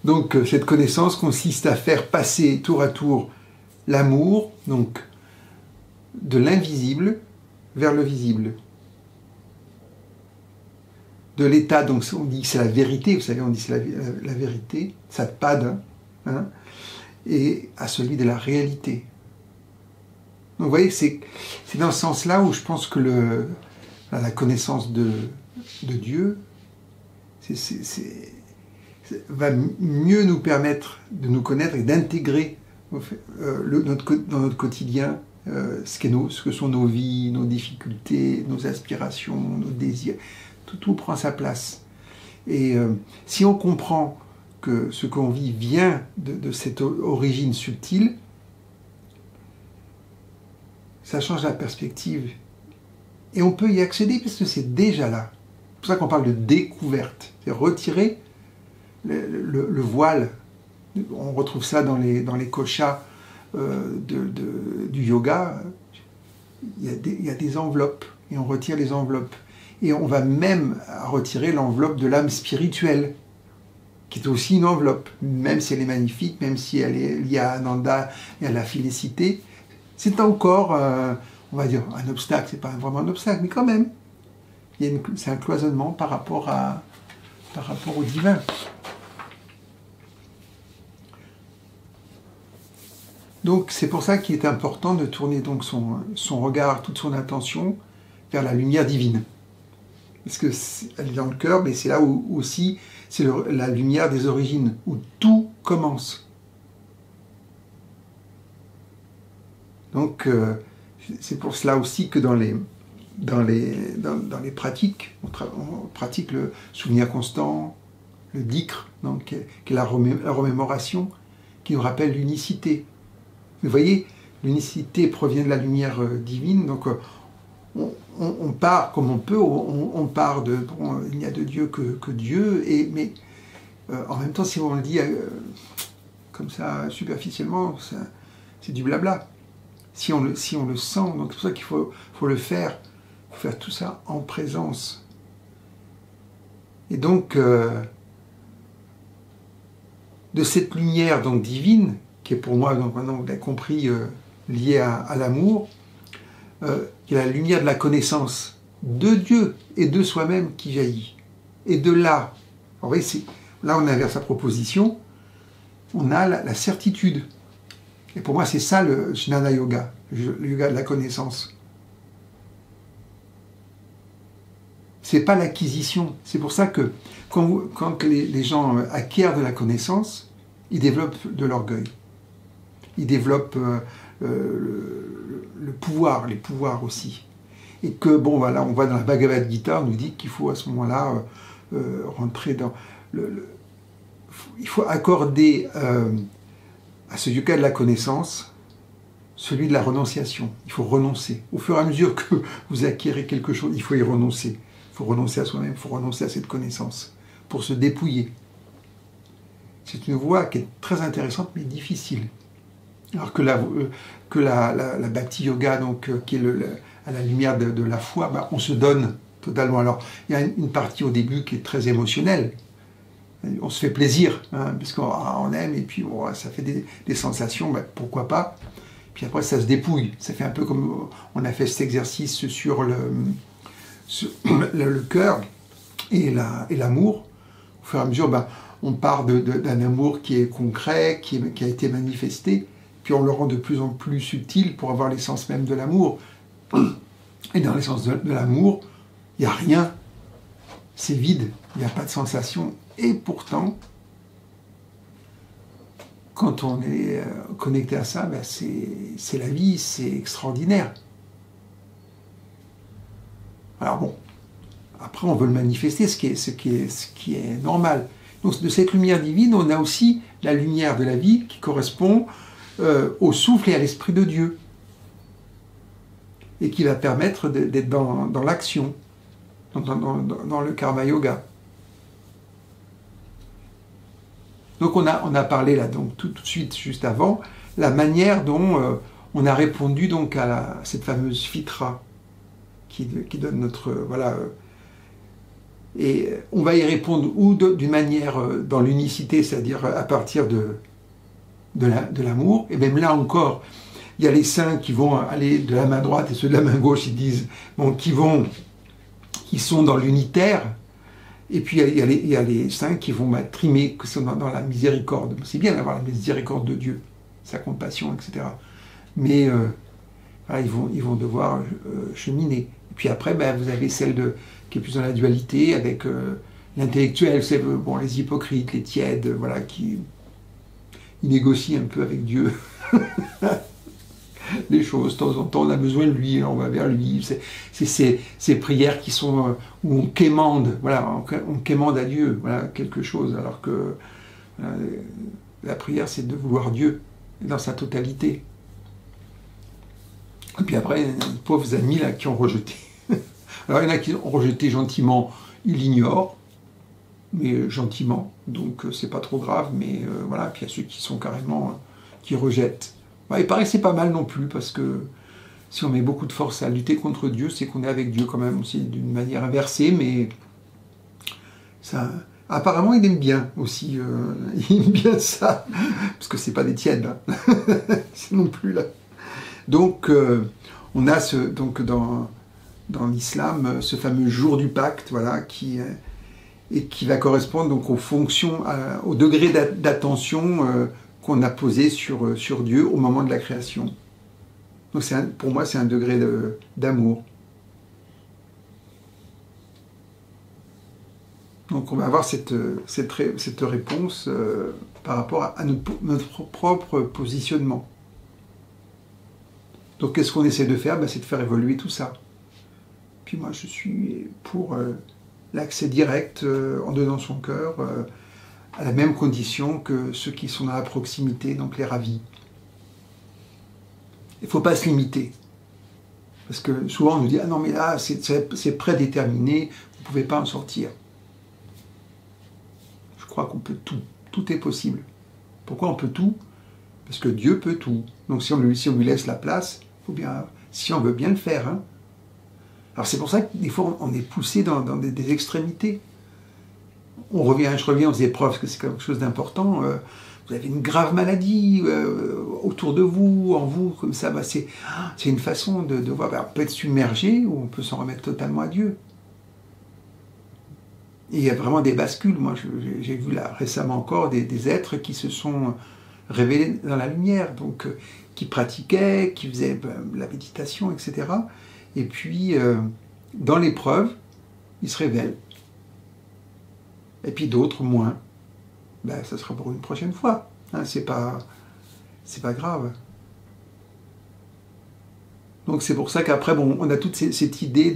Donc cette connaissance consiste à faire passer tour à tour l'amour, donc de l'invisible vers le visible. De l'état, donc on dit que c'est la vérité, vous savez, on dit que c'est la vérité, satpad, hein, et à celui de la réalité. Donc vous voyez, c'est dans ce sens-là où je pense que la connaissance de Dieu va mieux nous permettre de nous connaître et d'intégrer dans notre quotidien ce que sont nos vies, nos difficultés, nos aspirations, nos désirs. Tout prend sa place. Et si on comprend que ce qu'on vit vient de cette origine subtile, ça change la perspective. Et on peut y accéder parce que c'est déjà là. C'est pour ça qu'on parle de découverte. C'est retirer le voile. On retrouve ça dans les koshas du yoga. Il y a des enveloppes. Et on retire les enveloppes. Et on va même retirer l'enveloppe de l'âme spirituelle, qui est aussi une enveloppe. Même si elle est magnifique, même si elle est liée à Ananda et à la félicité, c'est encore, on va dire, un obstacle. C'est pas vraiment un obstacle, mais quand même, c'est un cloisonnement par rapport au divin. Donc c'est pour ça qu'il est important de tourner donc son regard, toute son attention vers la lumière divine. Parce qu'elle est dans le cœur, mais c'est là où aussi c'est la lumière des origines, où tout commence. Donc c'est pour cela aussi que dans les pratiques, on pratique le souvenir constant, le dhikr, donc, qui est la remémoration, qui nous rappelle l'unicité. Vous voyez, l'unicité provient de la lumière divine, donc on part comme on peut, on part de bon, il n'y a de Dieu que Dieu, mais en même temps, si on le dit comme ça superficiellement, c'est du blabla. Si on le sent, donc c'est pour ça qu'il faut le faire, il faut faire tout ça en présence. Et donc, de cette lumière donc divine, qui est pour moi, donc maintenant vous l'avez compris, liée à l'amour, il y a la lumière de la connaissance de Dieu et de soi-même qui jaillit. Et de là, vous voyez, là on inverse la proposition, on a la certitude. Et pour moi c'est ça le Jnana Yoga, le yoga de la connaissance. C'est pas l'acquisition. C'est pour ça que quand les gens acquièrent de la connaissance, ils développent de l'orgueil. Ils développent le pouvoir, les pouvoirs aussi. Et que, bon, voilà, on va dans la Bhagavad Gita, on nous dit qu'il faut à ce moment-là rentrer dans il faut accorder à ce yoga de la connaissance celui de la renonciation. Il faut renoncer. Au fur et à mesure que vous acquérez quelque chose, il faut y renoncer. Il faut renoncer à soi-même, il faut renoncer à cette connaissance pour se dépouiller. C'est une voie qui est très intéressante mais difficile. Alors que la Bhakti Yoga, donc, qui est à la lumière de la foi, bah, on se donne totalement. Alors, il y a une partie au début qui est très émotionnelle. On se fait plaisir, hein, parce qu'on aime, et puis bon, ça fait des sensations, bah, pourquoi pas. Puis après, ça se dépouille. Ça fait un peu comme on a fait cet exercice sur le cœur et l'amour. Au fur et à mesure, bah, on part d'un amour qui est concret, qui a été manifesté, puis on le rend de plus en plus subtil pour avoir l'essence même de l'amour. Et dans l'essence de l'amour, il n'y a rien, c'est vide, il n'y a pas de sensation. Et pourtant, quand on est connecté à ça, ben c'est la vie, c'est extraordinaire. Alors bon, après on veut le manifester, ce qui est normal. Donc de cette lumière divine, on a aussi la lumière de la vie qui correspond au souffle et à l'esprit de Dieu. Et qui va permettre d'être dans l'action, dans le karma yoga. Donc on a parlé là, donc tout de suite, juste avant, la manière dont on a répondu donc à cette fameuse fitra qui donne notre... voilà. Et on va y répondre ou d'une manière dans l'unicité, c'est-à-dire à partir de l'amour, et même là encore, il y a les saints qui vont aller de la main droite et ceux de la main gauche, ils disent, bon, qui sont dans l'unitaire, et puis il y a les saints qui vont trimer, qui sont dans la miséricorde. C'est bien d'avoir la miséricorde de Dieu, sa compassion, etc. Mais voilà, ils vont devoir cheminer. Et puis après, ben, vous avez celle qui est plus dans la dualité, avec l'intellectuel, c'est bon, les hypocrites, les tièdes, voilà, qui négocient un peu avec Dieu. les choses. De temps en temps, on a besoin de lui, on va vers lui. C'est ces prières qui sont où on quémande, voilà, on quémande à Dieu, voilà, quelque chose. Alors que voilà, la prière, c'est de vouloir Dieu dans sa totalité. Et puis après, les pauvres amis là qui ont rejeté. Alors il y en a qui ont rejeté gentiment, ils l'ignorent, mais gentiment, donc c'est pas trop grave, mais voilà. Puis il y a ceux qui sont carrément qui rejettent. Ouais, il paraît que c'est pas mal non plus, parce que si on met beaucoup de force à lutter contre Dieu, c'est qu'on est avec Dieu quand même aussi d'une manière inversée, mais ça. Apparemment, il aime bien aussi, il aime bien ça, parce que c'est pas des tièdes, là. C'est non plus là. Donc, on a donc dans l'islam ce fameux jour du pacte, voilà, qui va correspondre donc aux fonctions, au degré d'attention qu'on a posé sur Dieu au moment de la création. Donc, pour moi, c'est un degré d'amour. Donc on va avoir cette réponse par rapport à notre propre positionnement. Donc qu'est-ce qu'on essaie de faire? C'est de faire évoluer tout ça. Puis moi je suis pour l'accès direct en donnant son cœur à la même condition que ceux qui sont à la proximité, donc les ravis. Il ne faut pas se limiter. Parce que souvent on nous dit « Ah non mais là c'est prédéterminé, vous ne pouvez pas en sortir ». Je crois qu'on peut tout. Tout est possible. Pourquoi on peut tout? Parce que Dieu peut tout. Donc si on lui laisse la place, si on veut bien le faire. Hein. Alors c'est pour ça que des fois on est poussé dans des extrémités. Je reviens aux épreuves, parce que c'est quelque chose d'important. Vous avez une grave maladie autour de vous, en vous, comme ça. C'est une façon de voir. On peut être submergé ou on peut s'en remettre totalement à Dieu. Et il y a vraiment des bascules. Moi, j'ai vu là récemment encore des êtres qui se sont révélés dans la lumière, donc qui pratiquaient, qui faisaient la méditation, etc. Et puis, dans l'épreuve, ils se révèlent. Et puis d'autres, moins. Ça sera pour une prochaine fois. Hein, c'est pas grave. Donc c'est pour ça qu'après, on a toute cette idée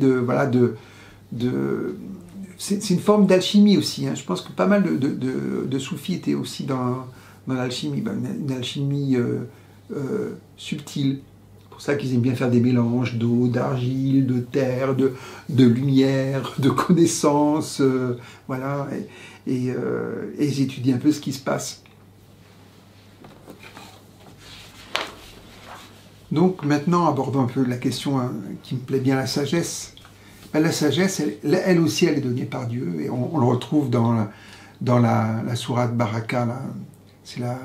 c'est une forme d'alchimie aussi. Hein. Je pense que pas mal de soufis étaient aussi dans l'alchimie, une alchimie subtile. C'est pour ça qu'ils aiment bien faire des mélanges d'eau, d'argile, de terre, de lumière, de connaissances, voilà, et ils étudient un peu ce qui se passe. Donc maintenant, abordons un peu la question qui me plaît bien, la sagesse. La sagesse, elle aussi, elle est donnée par Dieu, et on le retrouve dans la sourate Baraka, c'est la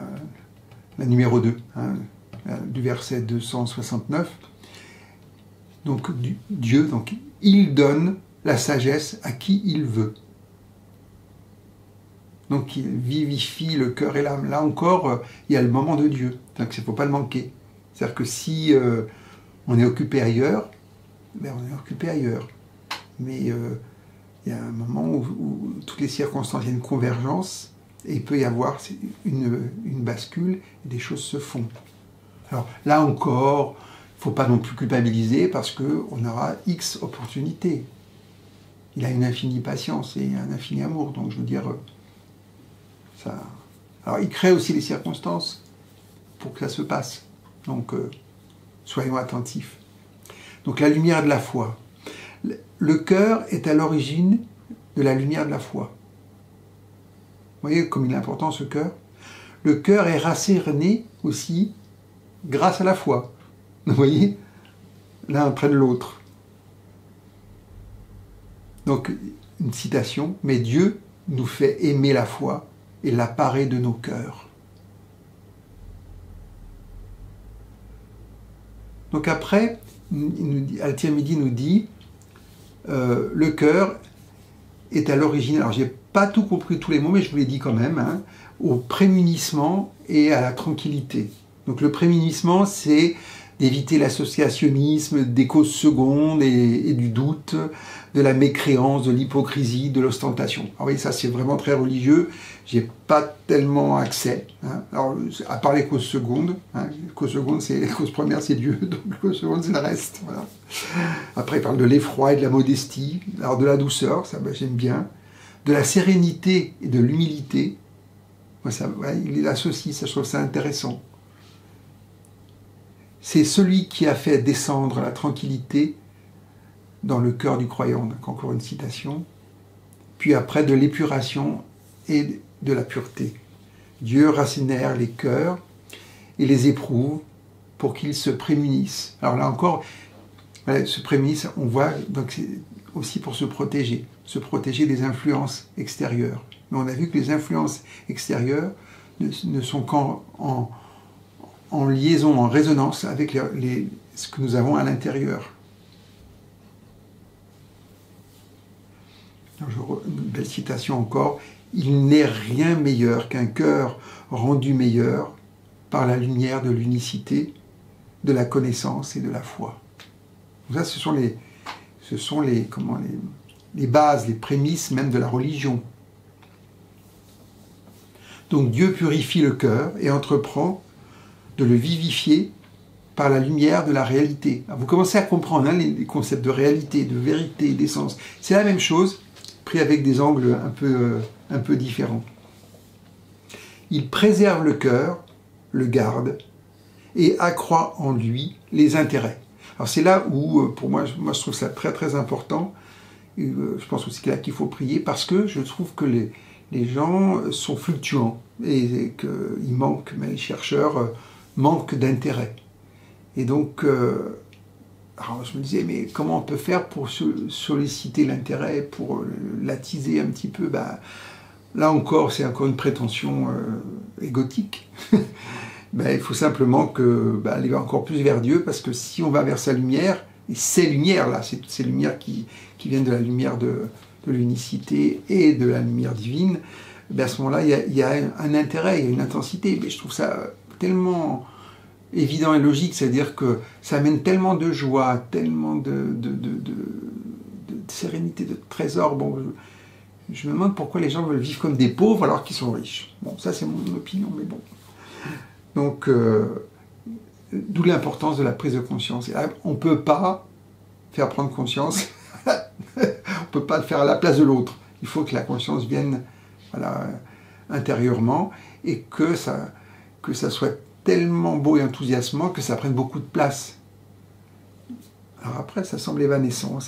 numéro 2, hein, du verset 269. Donc Dieu, il donne la sagesse à qui il veut. Donc il vivifie le cœur et l'âme. Là encore, il y a le moment de Dieu, donc il ne faut pas le manquer. C'est-à-dire que si on est occupé ailleurs, on est occupé ailleurs. Mais il y a un moment où toutes les circonstances, il y a une convergence, et il peut y avoir une bascule, et des choses se font. Alors là encore, il ne faut pas non plus culpabiliser, parce qu'on aura X opportunités. Il a une infinie patience et un infini amour, donc je veux dire, ça... Alors il crée aussi les circonstances pour que ça se passe. Donc soyons attentifs. Donc la lumière de la foi. Le cœur est à l'origine de la lumière de la foi. Vous voyez comme il est important ce cœur? Le cœur est rasséréné aussi grâce à la foi. Vous voyez? L'un entraîne l'autre. Donc, une citation, mais Dieu nous fait aimer la foi et la parer de nos cœurs. Donc après, Al-Tirmidhi nous dit le cœur est à l'origine, alors j'ai pas tout compris tous les mots, mais je vous l'ai dit quand même, hein, au prémunissement et à la tranquillité. Donc le prémunissement, c'est d'éviter l'associationnisme, des causes secondes et du doute, de la mécréance, de l'hypocrisie, de l'ostentation. Alors oui, ça c'est vraiment très religieux, j'ai pas tellement accès. Hein. Alors, à part les causes secondes, hein, les causes secondes, c'est les causes premières, c'est Dieu, donc les causes secondes, c'est le reste. Voilà. Après, il parle de l'effroi et de la modestie, alors de la douceur, ça ben, j'aime bien, de la sérénité et de l'humilité. Moi, ça, ouais, il associe, ça, je trouve ça intéressant. C'est celui qui a fait descendre la tranquillité dans le cœur du croyant, donc encore une citation, puis après de l'épuration et de la pureté. Dieu racinaire les cœurs et les éprouve pour qu'ils se prémunissent. Alors là encore, voilà, se prémunissent, on voit, donc c'est aussi pour se protéger des influences extérieures. Mais on a vu que les influences extérieures ne sont qu'en en liaison, en résonance avec ce que nous avons à l'intérieur. Une belle citation encore. « Il n'est rien meilleur qu'un cœur rendu meilleur par la lumière de l'unicité, de la connaissance et de la foi. » Ça, ce sont les bases, les prémices même de la religion. Donc Dieu purifie le cœur et entreprend de le vivifier par la lumière de la réalité. Alors vous commencez à comprendre hein, les concepts de réalité, de vérité, d'essence. C'est la même chose, pris avec des angles un peu différents. Il préserve le cœur, le garde, et accroît en lui les intérêts. Alors c'est là où, pour moi, je trouve ça très très important. Je pense aussi là qu'il faut prier, parce que je trouve que les gens sont fluctuants, et qu'ils manquent, mais les chercheurs manquent d'intérêt. Et donc, alors je me disais, mais comment on peut faire pour solliciter l'intérêt, pour l'attiser un petit peu là encore, c'est encore une prétention égotique. Il faut simplement aller encore plus vers Dieu, parce que si on va vers sa lumière, et ces lumières-là, ces lumières qui viennent de la lumière de l'unicité et de la lumière divine, à ce moment-là, il y a un intérêt, il y a une intensité. Mais je trouve ça tellement évident et logique, c'est-à-dire que ça amène tellement de joie, tellement de sérénité, de trésor. Bon, je me demande pourquoi les gens veulent vivre comme des pauvres alors qu'ils sont riches. Bon, ça c'est mon opinion, mais bon. Donc, d'où l'importance de la prise de conscience. Et là, on ne peut pas faire prendre conscience, on ne peut pas le faire à la place de l'autre. Il faut que la conscience vienne intérieurement, et que ça soit tellement beau et enthousiasmant que ça prenne beaucoup de place. Alors après, ça semble évanescent,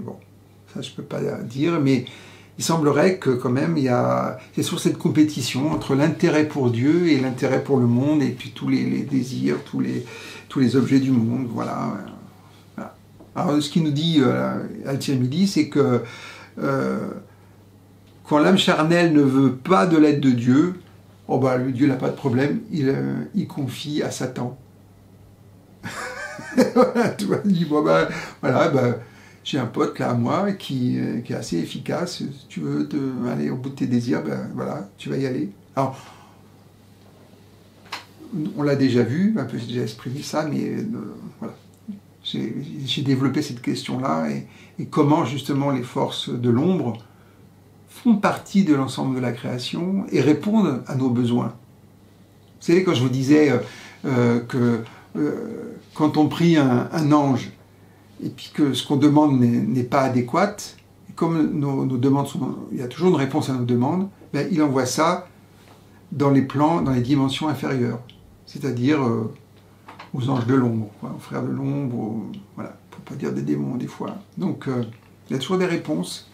bon, ça je ne peux pas dire, mais il semblerait que quand même, c'est sur cette compétition entre l'intérêt pour Dieu et l'intérêt pour le monde, et puis tous les désirs, tous les objets du monde, voilà. Alors ce qu'il nous dit Al-Tirmidhi, c'est que quand l'âme charnelle ne veut pas de l'aide de Dieu, Dieu n'a pas de problème, il confie à Satan. Tu vois, il dit, j'ai un pote là à moi qui est assez efficace, si tu veux aller au bout de tes désirs, tu vas y aller. Alors, on l'a déjà vu, un peu j'ai déjà exprimé ça, mais voilà. J'ai développé cette question-là, et comment justement les forces de l'ombre font partie de l'ensemble de la création et répondent à nos besoins. Vous savez, quand je vous disais que quand on prie un ange, et puis que ce qu'on demande n'est pas adéquat, et comme nos demandes il y a toujours une réponse à nos demandes, il envoie ça dans les plans, dans les dimensions inférieures, c'est-à-dire aux anges de l'ombre, aux frères de l'ombre, voilà, pour ne pas dire des démons des fois. Donc il y a toujours des réponses.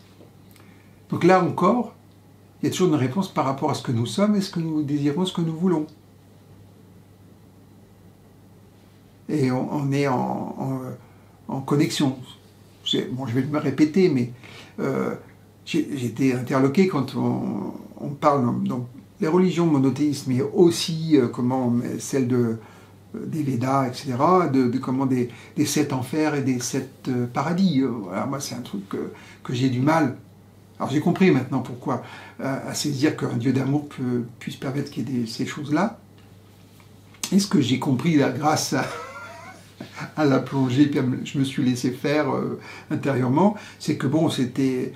Donc là encore, il y a toujours une réponse par rapport à ce que nous sommes et ce que nous désirons, ce que nous voulons. Et on est en connexion. Je vais me répéter, mais j'ai été interloqué quand on parle dans les religions monothéistes, mais aussi celles des Védas, etc., des 7 enfers et des 7 paradis. Voilà, moi, c'est un truc que j'ai du mal. Alors j'ai compris maintenant pourquoi, à saisir qu'un Dieu d'amour puisse permettre qu'il y ait ces choses-là. Et ce que j'ai compris là, grâce à la plongée, puis je me suis laissé faire intérieurement, c'est que bon, c'était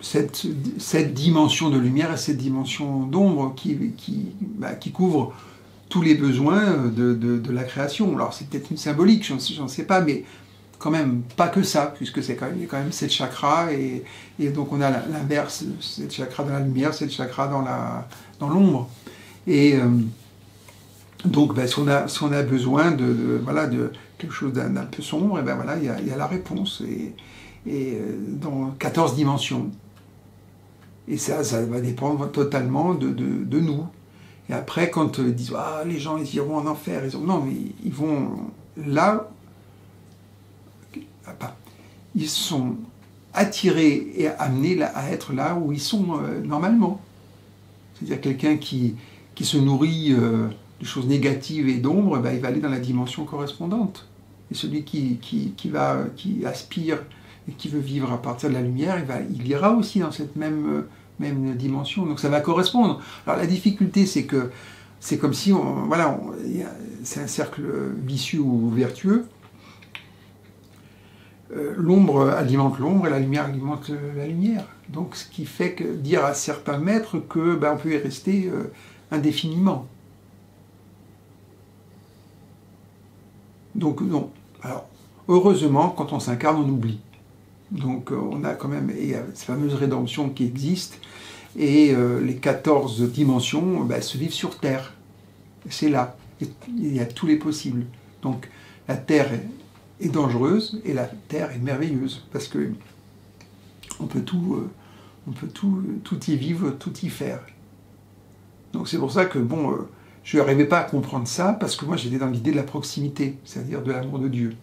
cette dimension de lumière et cette dimension d'ombre qui couvre tous les besoins de la création. Alors c'est peut-être une symbolique, j'en sais pas, mais quand même pas que ça, puisque c'est quand même 7 chakras, et donc on a l'inverse, 7 chakras dans la lumière, 7 chakras dans l'ombre. Et donc si on a besoin de quelque chose d'un peu sombre, et ben voilà, il y a la réponse, et dans 14 dimensions. Et ça va dépendre totalement de nous. Et après, quand ils disent ah, les gens ils iront en enfer, non, mais ils vont là. Ils sont attirés et amenés à être là où ils sont normalement. C'est-à-dire quelqu'un qui se nourrit de choses négatives et d'ombre, ben, il va aller dans la dimension correspondante. Et celui qui aspire et qui veut vivre à partir de la lumière, il ira aussi dans cette même dimension. Donc ça va correspondre. Alors la difficulté, c'est que c'est comme si c'est un cercle vicieux ou vertueux. L'ombre alimente l'ombre et la lumière alimente la lumière. Donc, ce qui fait que dire à certains maîtres que on peut y rester indéfiniment. Donc non. Alors, heureusement, quand on s'incarne, on oublie. Donc, on a quand même cette fameuse rédemption qui existe, et les 14 dimensions se vivent sur Terre. C'est là. Il y a tous les possibles. Donc, la Terre est dangereuse et la terre est merveilleuse parce que on peut tout y vivre, tout y faire. Donc c'est pour ça que je n'arrivais pas à comprendre ça parce que moi j'étais dans l'idée de la proximité, c'est-à-dire de l'amour de Dieu.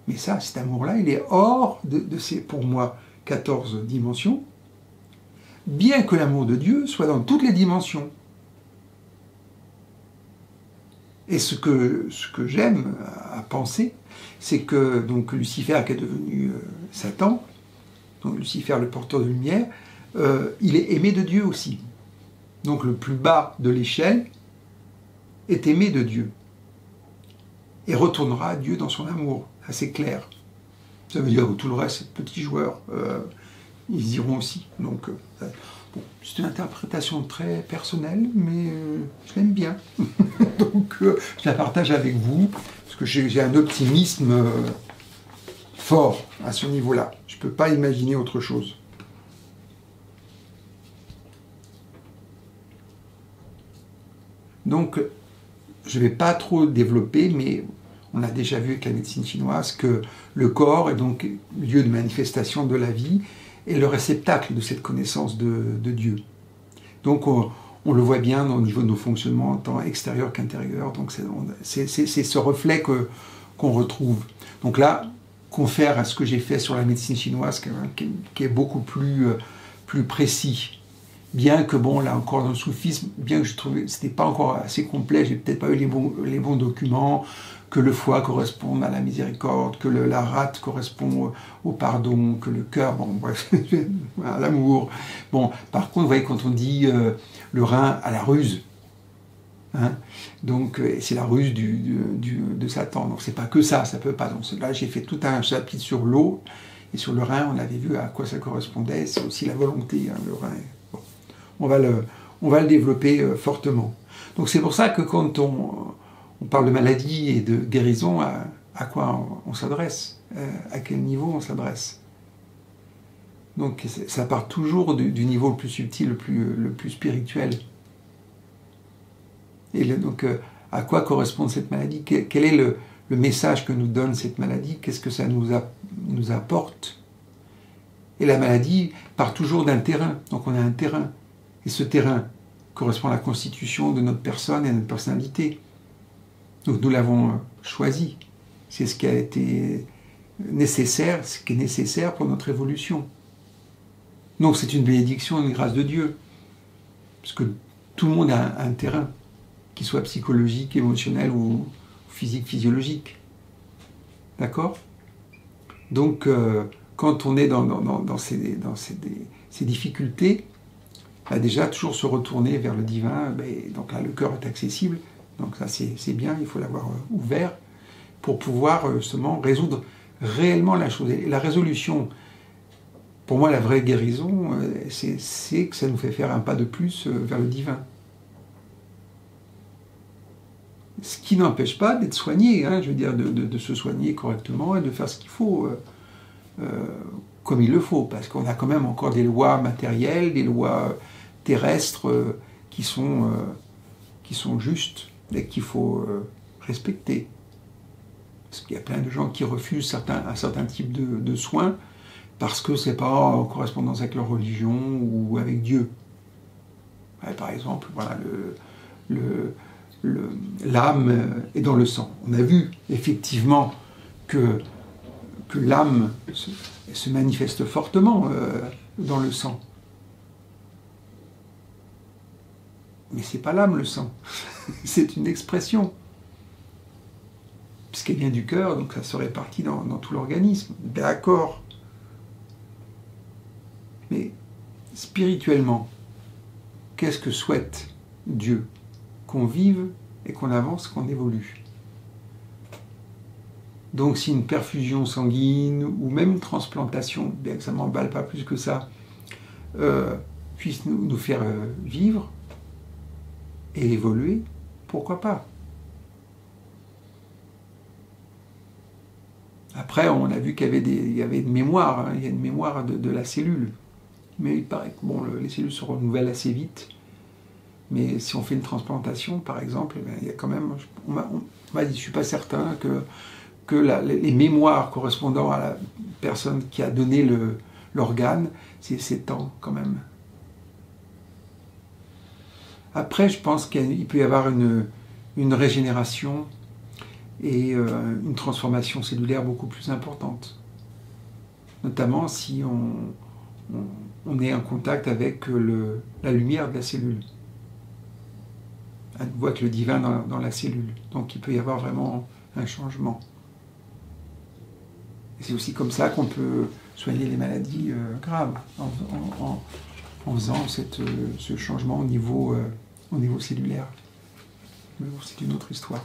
Mais ça, cet amour-là, il est hors de ces, pour moi, 14 dimensions, bien que l'amour de Dieu soit dans toutes les dimensions. Et ce que j'aime à penser, c'est que donc Lucifer, qui est devenu Satan, donc Lucifer le porteur de lumière, il est aimé de Dieu aussi. Donc le plus bas de l'échelle est aimé de Dieu et retournera à Dieu dans son amour. Ça c'est clair. Ça veut dire que tout le reste, petits joueurs, ils iront aussi. Donc c'est une interprétation très personnelle, mais je l'aime bien. Donc je la partage avec vous, parce que j'ai un optimisme fort à ce niveau-là. Je ne peux pas imaginer autre chose. Donc, je ne vais pas trop développer, mais on a déjà vu avec la médecine chinoise que le corps est donc lieu de manifestation de la vie et le réceptacle de cette connaissance de Dieu. Donc, on le voit bien au niveau de nos fonctionnements, tant extérieurs qu'intérieurs. Donc, c'est ce reflet qu'on retrouve. Donc là, confère à ce que j'ai fait sur la médecine chinoise, qui est beaucoup plus précis. Bien que, là encore, dans le soufisme, bien que je trouvais que ce n'était pas encore assez complet, j'ai peut-être pas eu les bons documents, que le foie corresponde à la miséricorde, que la rate correspond au pardon, que le cœur, bref, à l'amour. Par contre, vous voyez, quand on dit le rein à la ruse, hein, donc c'est la ruse de Satan. Donc c'est pas que ça peut pas. Donc là, j'ai fait tout un chapitre sur l'eau, et sur le rein, on avait vu à quoi ça correspondait. C'est aussi la volonté, hein, le rein. On va le développer fortement. Donc c'est pour ça que quand on parle de maladie et de guérison, à quoi on s'adresse, à quel niveau on s'adresse. Donc ça part toujours du niveau le plus subtil, le plus spirituel. Et donc à quoi correspond cette maladie? Quel est le message que nous donne cette maladie? Qu'est-ce que ça nous apporte? Et la maladie part toujours d'un terrain. Donc on a un terrain. Et ce terrain correspond à la constitution de notre personne et à notre personnalité. Donc nous l'avons choisi. C'est ce qui a été nécessaire, ce qui est nécessaire pour notre évolution. Donc c'est une bénédiction, une grâce de Dieu. Parce que tout le monde a un terrain, qu'il soit psychologique, émotionnel ou physique, physiologique. D'accord? Donc quand on est dans ces difficultés, déjà toujours se retourner vers le divin, donc là le cœur est accessible, donc ça c'est bien, il faut l'avoir ouvert, pour pouvoir justement résoudre réellement la chose. Et la résolution, pour moi, la vraie guérison, c'est que ça nous fait faire un pas de plus vers le divin. Ce qui n'empêche pas d'être soigné, hein, je veux dire, de se soigner correctement et de faire ce qu'il faut, comme il le faut, parce qu'on a quand même encore des lois matérielles, des lois terrestres qui sont justes et qu'il faut respecter. Parce qu'il y a plein de gens qui refusent un certain type de soins parce que c'est pas en correspondance avec leur religion ou avec Dieu. Ouais, par exemple, voilà, l'âme est dans le sang. On a vu effectivement que l'âme se manifeste fortement dans le sang. Mais c'est pas l'âme le sang, c'est une expression. Puisqu'elle vient du cœur, donc ça se répartit dans tout l'organisme. D'accord. Mais spirituellement, qu'est-ce que souhaite Dieu? Qu'on vive et qu'on avance, qu'on évolue. Donc si une perfusion sanguine ou même une transplantation, bien que ça ne m'emballe pas plus que ça, puisse nous faire vivre et évoluer, pourquoi pas? Après, on a vu qu'il y avait une mémoire, hein, il y a une mémoire de la cellule. Mais il paraît que bon, les cellules se renouvellent assez vite. Mais si on fait une transplantation, par exemple, eh bien, il y a quand même, on m'a dit, je ne suis pas certain que les mémoires correspondant à la personne qui a donné l'organe, c'est 7 ans quand même. Après, je pense qu'il peut y avoir une régénération et une transformation cellulaire beaucoup plus importante. Notamment si on est en contact avec la lumière de la cellule. On voit que le divin dans la cellule. Donc il peut y avoir vraiment un changement. Et c'est aussi comme ça qu'on peut soigner les maladies graves, en faisant ce changement au niveau cellulaire. Mais bon, c'est une autre histoire.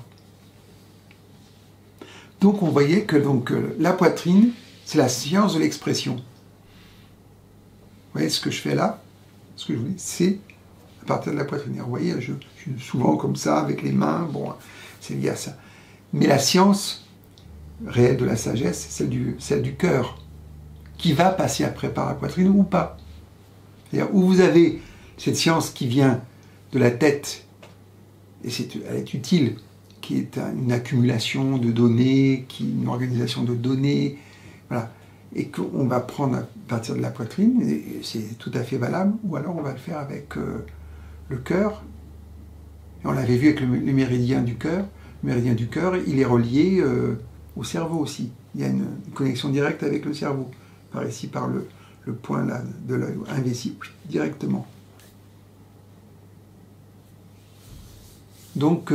Donc on voyait que la poitrine, c'est la science de l'expression. Vous voyez ce que je fais là? Ce que je vous dis, c'est à partir de la poitrine. Alors, vous voyez, je suis souvent comme ça, avec les mains, bon, c'est lié à ça. Mais la science réelle de la sagesse, c'est celle du cœur, qui va passer après par la poitrine ou pas. C'est-à-dire, où vous avez cette science qui vient de la tête, et elle est utile, qui est une accumulation de données, une organisation de données, voilà, et qu'on va prendre à partir de la poitrine, et c'est tout à fait valable, ou alors on va le faire avec le cœur. Et on l'avait vu avec le méridien du cœur. Le méridien du cœur, il est relié au cerveau aussi. Il y a une connexion directe avec le cerveau, par ici, par le point là, de l'œil, invisible, directement. Donc,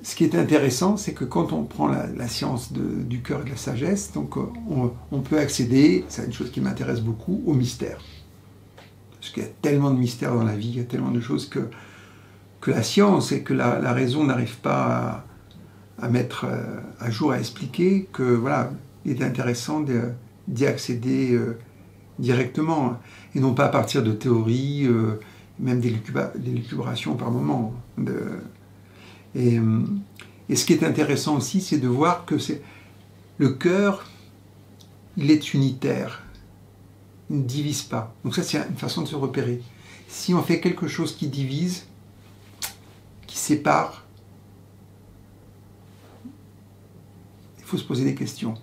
ce qui est intéressant, c'est que quand on prend la science du cœur et de la sagesse, donc on peut accéder, c'est une chose qui m'intéresse beaucoup, au mystère. Parce qu'il y a tellement de mystères dans la vie, il y a tellement de choses que la science et que la raison n'arrivent pas à mettre à jour, à expliquer, que voilà, il est intéressant d'y accéder directement, et non pas à partir de théories, même des lucubrations par moment. Et ce qui est intéressant aussi, c'est de voir que le cœur, il est unitaire, il ne divise pas. Donc ça, c'est une façon de se repérer. Si on fait quelque chose qui divise, qui sépare, il faut se poser des questions.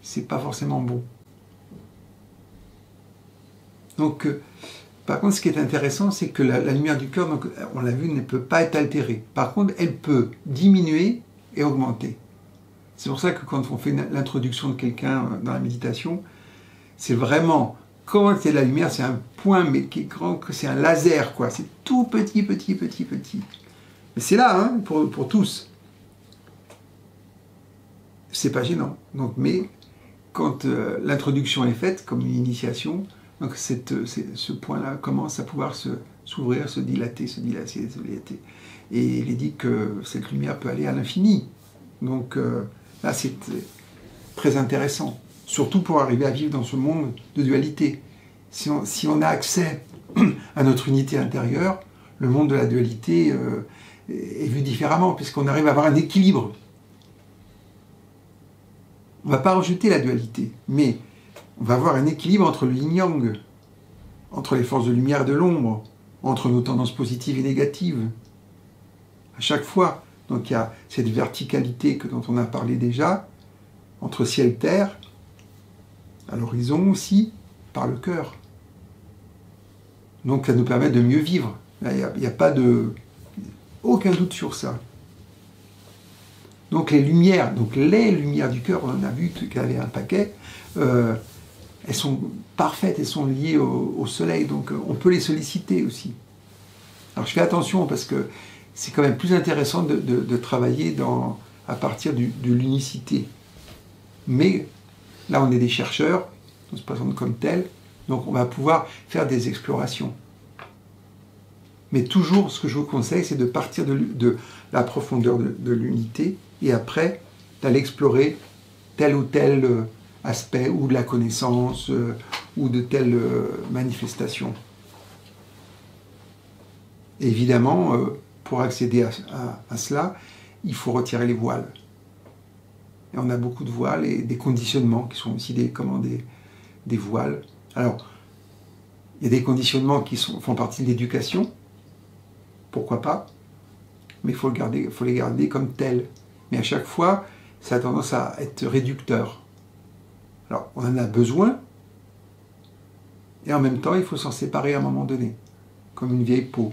C'est pas forcément bon. Donc, par contre, ce qui est intéressant, c'est que la lumière du cœur, donc, on l'a vu, ne peut pas être altérée. Par contre, elle peut diminuer et augmenter. C'est pour ça que quand on fait l'introduction de quelqu'un dans la méditation, c'est vraiment, quand il y a de la lumière, c'est un point, mais qui est grand, que c'est un laser, quoi. C'est tout petit, petit, petit, petit. Mais c'est là, hein, pour tous. C'est pas gênant. Donc, mais quand l'introduction est faite, comme une initiation, donc ce point-là commence à pouvoir se s'ouvrir, se dilater, se dilater, se dilater. Et il est dit que cette lumière peut aller à l'infini. Donc là, c'est très intéressant. Surtout pour arriver à vivre dans ce monde de dualité. Si on a accès à notre unité intérieure, le monde de la dualité est vu différemment, puisqu'on arrive à avoir un équilibre. On ne va pas rejeter la dualité, mais on va avoir un équilibre entre le yin-yang, entre les forces de lumière et de l'ombre, entre nos tendances positives et négatives. À chaque fois, donc il y a cette verticalité dont on a parlé déjà, entre ciel et terre, à l'horizon aussi, par le cœur. Donc ça nous permet de mieux vivre. Il n'y a pas aucun doute sur ça. Donc les lumières du cœur, on en a vu qu'il y avait un paquet, elles sont parfaites, elles sont liées au soleil, donc on peut les solliciter aussi. Alors je fais attention parce que c'est quand même plus intéressant de travailler à partir de l'unicité. Mais là on est des chercheurs, on se présente comme tels, donc on va pouvoir faire des explorations. Mais toujours, ce que je vous conseille, c'est de partir de la profondeur de l'unité et après d'aller explorer tel ou tel aspect ou de la connaissance ou de telle manifestation. Et évidemment, pour accéder à cela, il faut retirer les voiles. Et on a beaucoup de voiles et des conditionnements qui sont aussi des voiles. Alors, il y a des conditionnements qui font partie de l'éducation, pourquoi pas, mais il faut les garder comme tels. Mais à chaque fois, ça a tendance à être réducteur. Alors, on en a besoin, et en même temps, il faut s'en séparer à un moment donné, comme une vieille peau.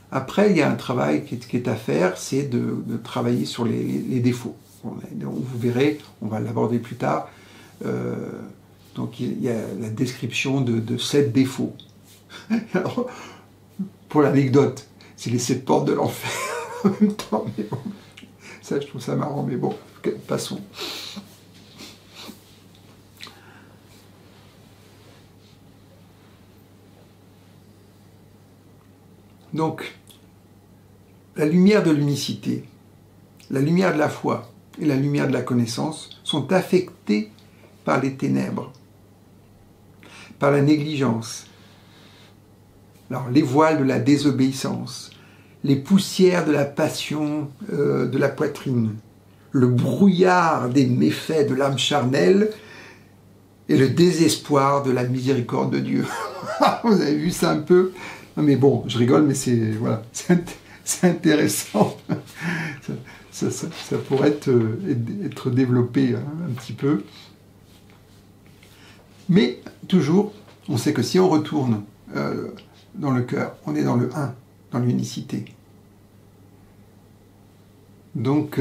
Après, il y a un travail qui est à faire, c'est de travailler sur les défauts. Vous verrez, on va l'aborder plus tard. Donc, il y a la description de 7 défauts. Alors, pour l'anecdote, c'est les 7 portes de l'enfer en même temps. Mais bon, ça, je trouve ça marrant, mais bon, passons. Donc, la lumière de l'unicité, la lumière de la foi et la lumière de la connaissance sont affectées par les ténèbres, par la négligence. Alors, les voiles de la désobéissance, les poussières de la passion de la poitrine, le brouillard des méfaits de l'âme charnelle et le désespoir de la miséricorde de Dieu. Vous avez vu ça un peu? Non, mais bon, je rigole, mais c'est voilà, c'est intéressant. Ça pourrait être développé un petit peu. Mais toujours, on sait que si on retourne dans le cœur, on est dans le 1, dans l'unicité. Donc,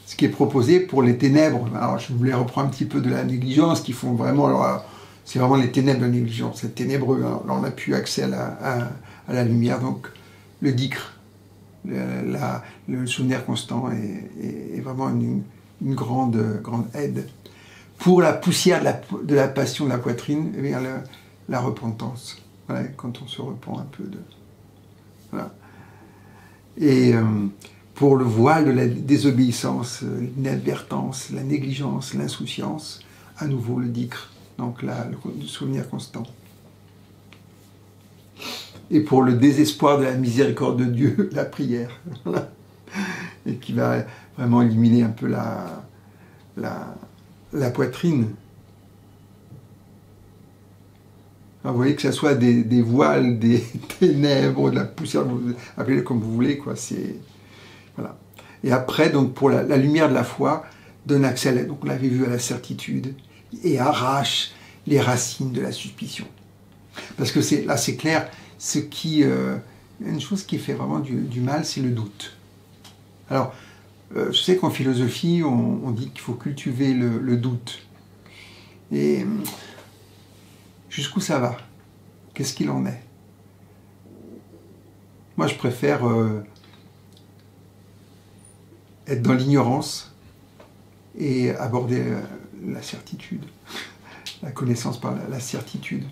ce qui est proposé pour les ténèbres, alors je voulais reprendre un petit peu de la négligence, qui font vraiment, alors, c'est vraiment les ténèbres de la négligence, c'est ténébreux, hein. Là on n'a plus accès à la lumière, donc le dhikr, le souvenir constant est vraiment une grande aide. Pour la poussière de la passion de la poitrine, eh bien, la repentance. Voilà, quand on se repent un peu de... Voilà. Et pour le voile de la désobéissance, l'inadvertance, la négligence, l'insouciance, à nouveau le dhikr, donc le souvenir constant. Et pour le désespoir de la miséricorde de Dieu, la prière. Voilà. Et qui va vraiment éliminer un peu la poitrine. Alors, vous voyez que ce soit des voiles, des ténèbres, de la poussière, vous appelez-le comme vous voulez, quoi. C'est voilà. Et après, donc pour la lumière de la foi, donne accès, donc on l'avait vu, à la certitude et arrache les racines de la suspicion. Parce que là, c'est clair, une chose qui fait vraiment du mal, c'est le doute. Alors, je sais qu'en philosophie, on dit qu'il faut cultiver le doute. Et jusqu'où ça va? Qu'est-ce qu'il en est? Moi, je préfère être dans l'ignorance et aborder la certitude, la connaissance par la certitude.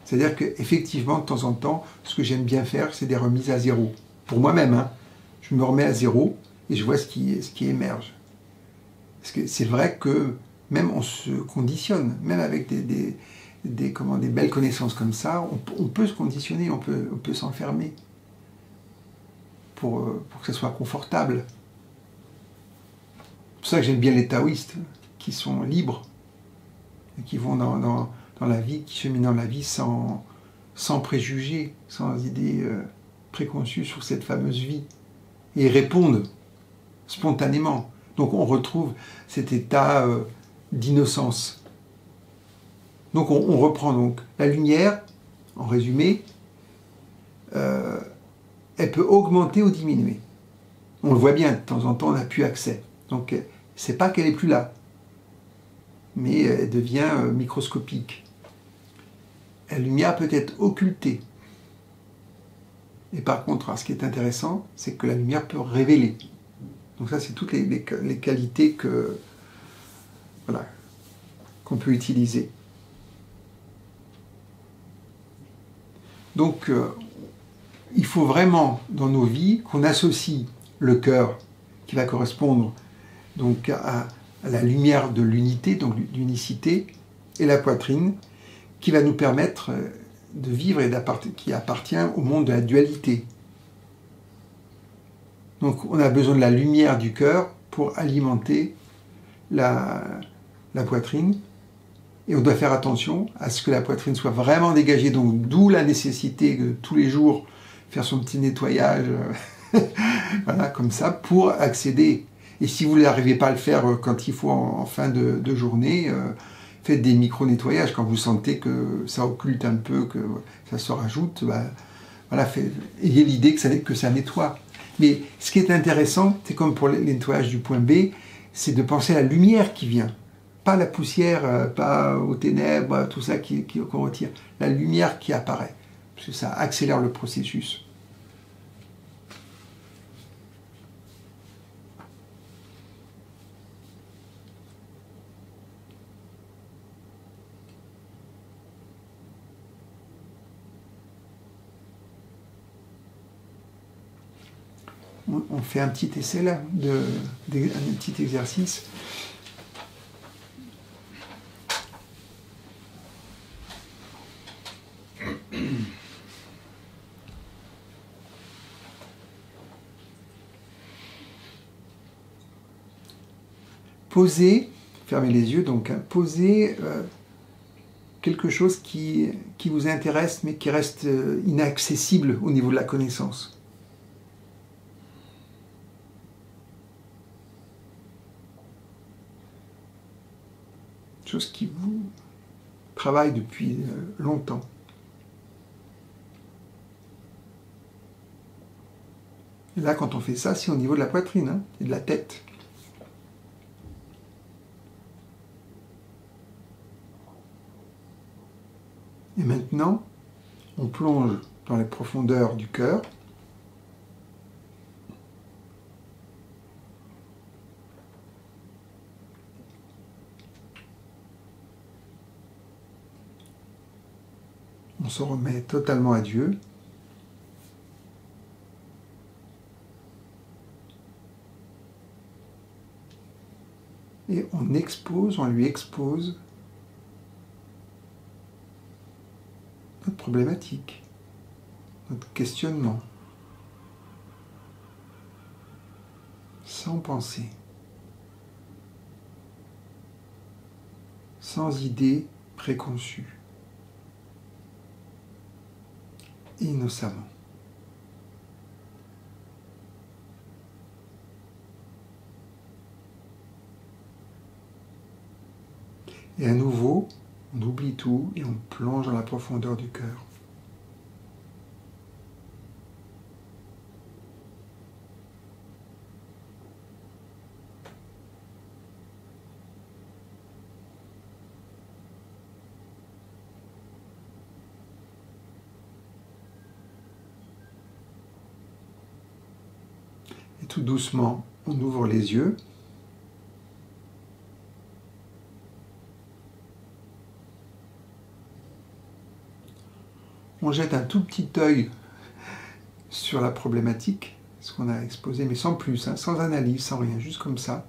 C'est-à-dire qu'effectivement, de temps en temps, ce que j'aime bien faire, c'est des remises à zéro. Pour moi-même, hein, je me remets à zéro et je vois ce qui émerge. Parce que c'est vrai que même on se conditionne, même avec des belles connaissances comme ça, on peut se conditionner, on peut s'enfermer pour que ça soit confortable. C'est pour ça que j'aime bien les taoïstes, qui sont libres, et qui vont dans la vie, qui cheminent dans la vie sans préjugés, sans idées préconçues sur cette fameuse vie. Et répondent spontanément. Donc on retrouve cet état d'innocence. Donc on reprend donc la lumière, en résumé, elle peut augmenter ou diminuer. On le voit bien, de temps en temps on n'a plus accès. Donc c'est pas qu'elle est plus là, mais elle devient microscopique. La lumière peut être occultée. Et par contre, ce qui est intéressant, c'est que la lumière peut révéler. Donc ça, c'est toutes les qualités qu'on peut utiliser. Donc, il faut vraiment, dans nos vies, qu'on associe le cœur, qui va correspondre donc à la lumière de l'unité, donc l'unicité, et la poitrine, qui va nous permettre de vivre et qui appartient au monde de la dualité. Donc on a besoin de la lumière du cœur pour alimenter la poitrine, et on doit faire attention à ce que la poitrine soit vraiment dégagée, donc d'où la nécessité de tous les jours faire son petit nettoyage, voilà, comme ça, pour accéder. Et si vous n'arrivez pas à le faire quand il faut en fin de journée, faites des micro-nettoyages quand vous sentez que ça occulte un peu, que ça se rajoute, voilà, ayez l'idée que ça nettoie. Mais ce qui est intéressant, c'est comme pour le nettoyage du point B, c'est de penser à la lumière qui vient. Pas la poussière, pas aux ténèbres, tout ça qu'on retire. La lumière qui apparaît. Parce que ça accélère le processus. On fait un petit essai là, un petit exercice. Posez, fermez les yeux donc, hein, posez quelque chose qui vous intéresse mais qui reste inaccessible au niveau de la connaissance. Chose qui vous travaille depuis longtemps. Et là, quand on fait ça, c'est au niveau de la poitrine, hein, et de la tête. Et maintenant, on plonge dans les profondeurs du cœur. On se remet totalement à Dieu. Et on lui expose notre problématique, notre questionnement, sans pensée, sans idée préconçue, innocemment. Et à nouveau, on oublie tout et on plonge dans la profondeur du cœur. Et tout doucement, on ouvre les yeux. on jette un tout petit œil sur la problématique, ce qu'on a exposé, mais sans plus, hein, sans analyse, sans rien, juste comme ça.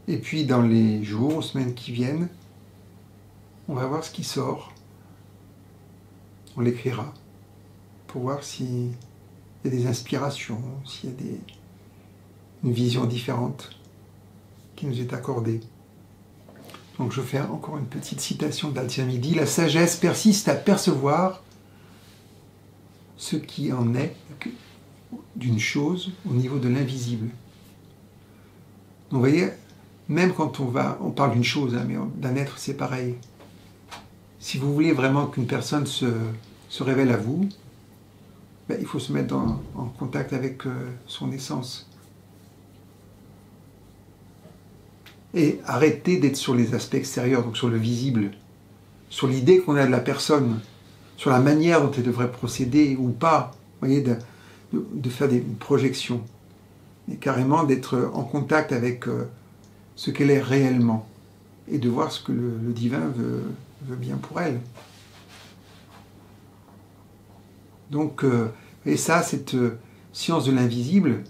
Et puis dans les jours, aux semaines qui viennent, on va voir ce qui sort. On l'écrira pour voir s'il y a des inspirations, s'il y a une vision différente qui nous est accordée. Donc je fais encore une petite citation d'Al-Tirmidhi. La sagesse persiste à percevoir ce qui en est d'une chose au niveau de l'invisible. Donc vous voyez, même quand on parle d'une chose, hein, mais d'un être c'est pareil. Si vous voulez vraiment qu'une personne se révèle à vous, ben, il faut se mettre en contact avec son essence. Et arrêter d'être sur les aspects extérieurs, donc sur le visible, sur l'idée qu'on a de la personne, sur la manière dont elle devrait procéder ou pas, vous voyez, de faire des projections, et carrément d'être en contact avec ce qu'elle est réellement, et de voir ce que le divin veut bien pour elle. Donc, et ça, cette science de l'invisible,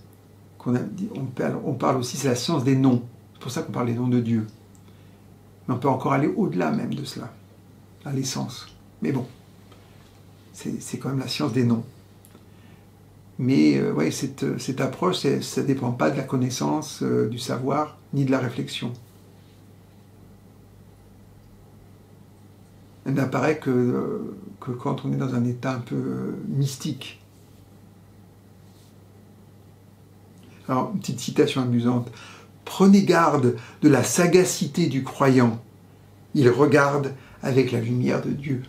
on parle aussi, c'est la science des noms. C'est pour ça qu'on parle des noms de Dieu. Mais on peut encore aller au-delà même de cela, à l'essence. Mais bon, c'est quand même la science des noms. Mais ouais, cette approche, ça ne dépend pas de la connaissance, du savoir, ni de la réflexion. Elle n'apparaît que quand on est dans un état un peu mystique. Alors, une petite citation amusante. « Prenez garde de la sagacité du croyant. Il regarde avec la lumière de Dieu. »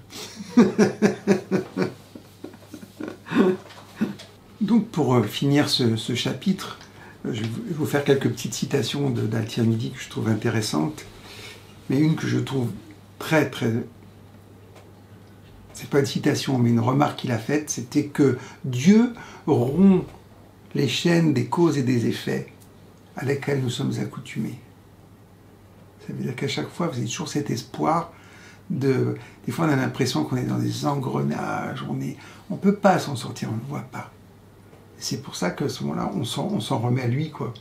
Donc, pour finir ce chapitre, je vais vous faire quelques petites citations d'Al-Tirmidhi que je trouve intéressantes, mais une que je trouve très, très... C'est pas une citation, mais une remarque qu'il a faite, c'était que Dieu rompt les chaînes des causes et des effets à lesquels nous sommes accoutumés. Ça veut dire qu'à chaque fois, vous avez toujours cet espoir de... Des fois, on a l'impression qu'on est dans des engrenages, on ne peut pas s'en sortir, on ne le voit pas. C'est pour ça qu'à ce moment-là, on s'en remet à lui, quoi.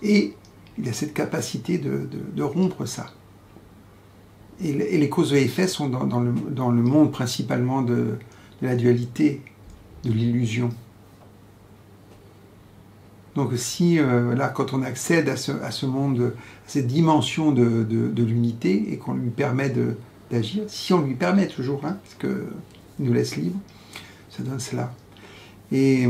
Et il a cette capacité de rompre ça. Et les causes et effets sont dans le monde principalement de la dualité, de l'illusion. Donc si, là, quand on accède à ce monde, à cette dimension de l'unité, et qu'on lui permet d'agir, si on lui permet toujours, hein, parce qu'il nous laisse libre, ça donne cela. Et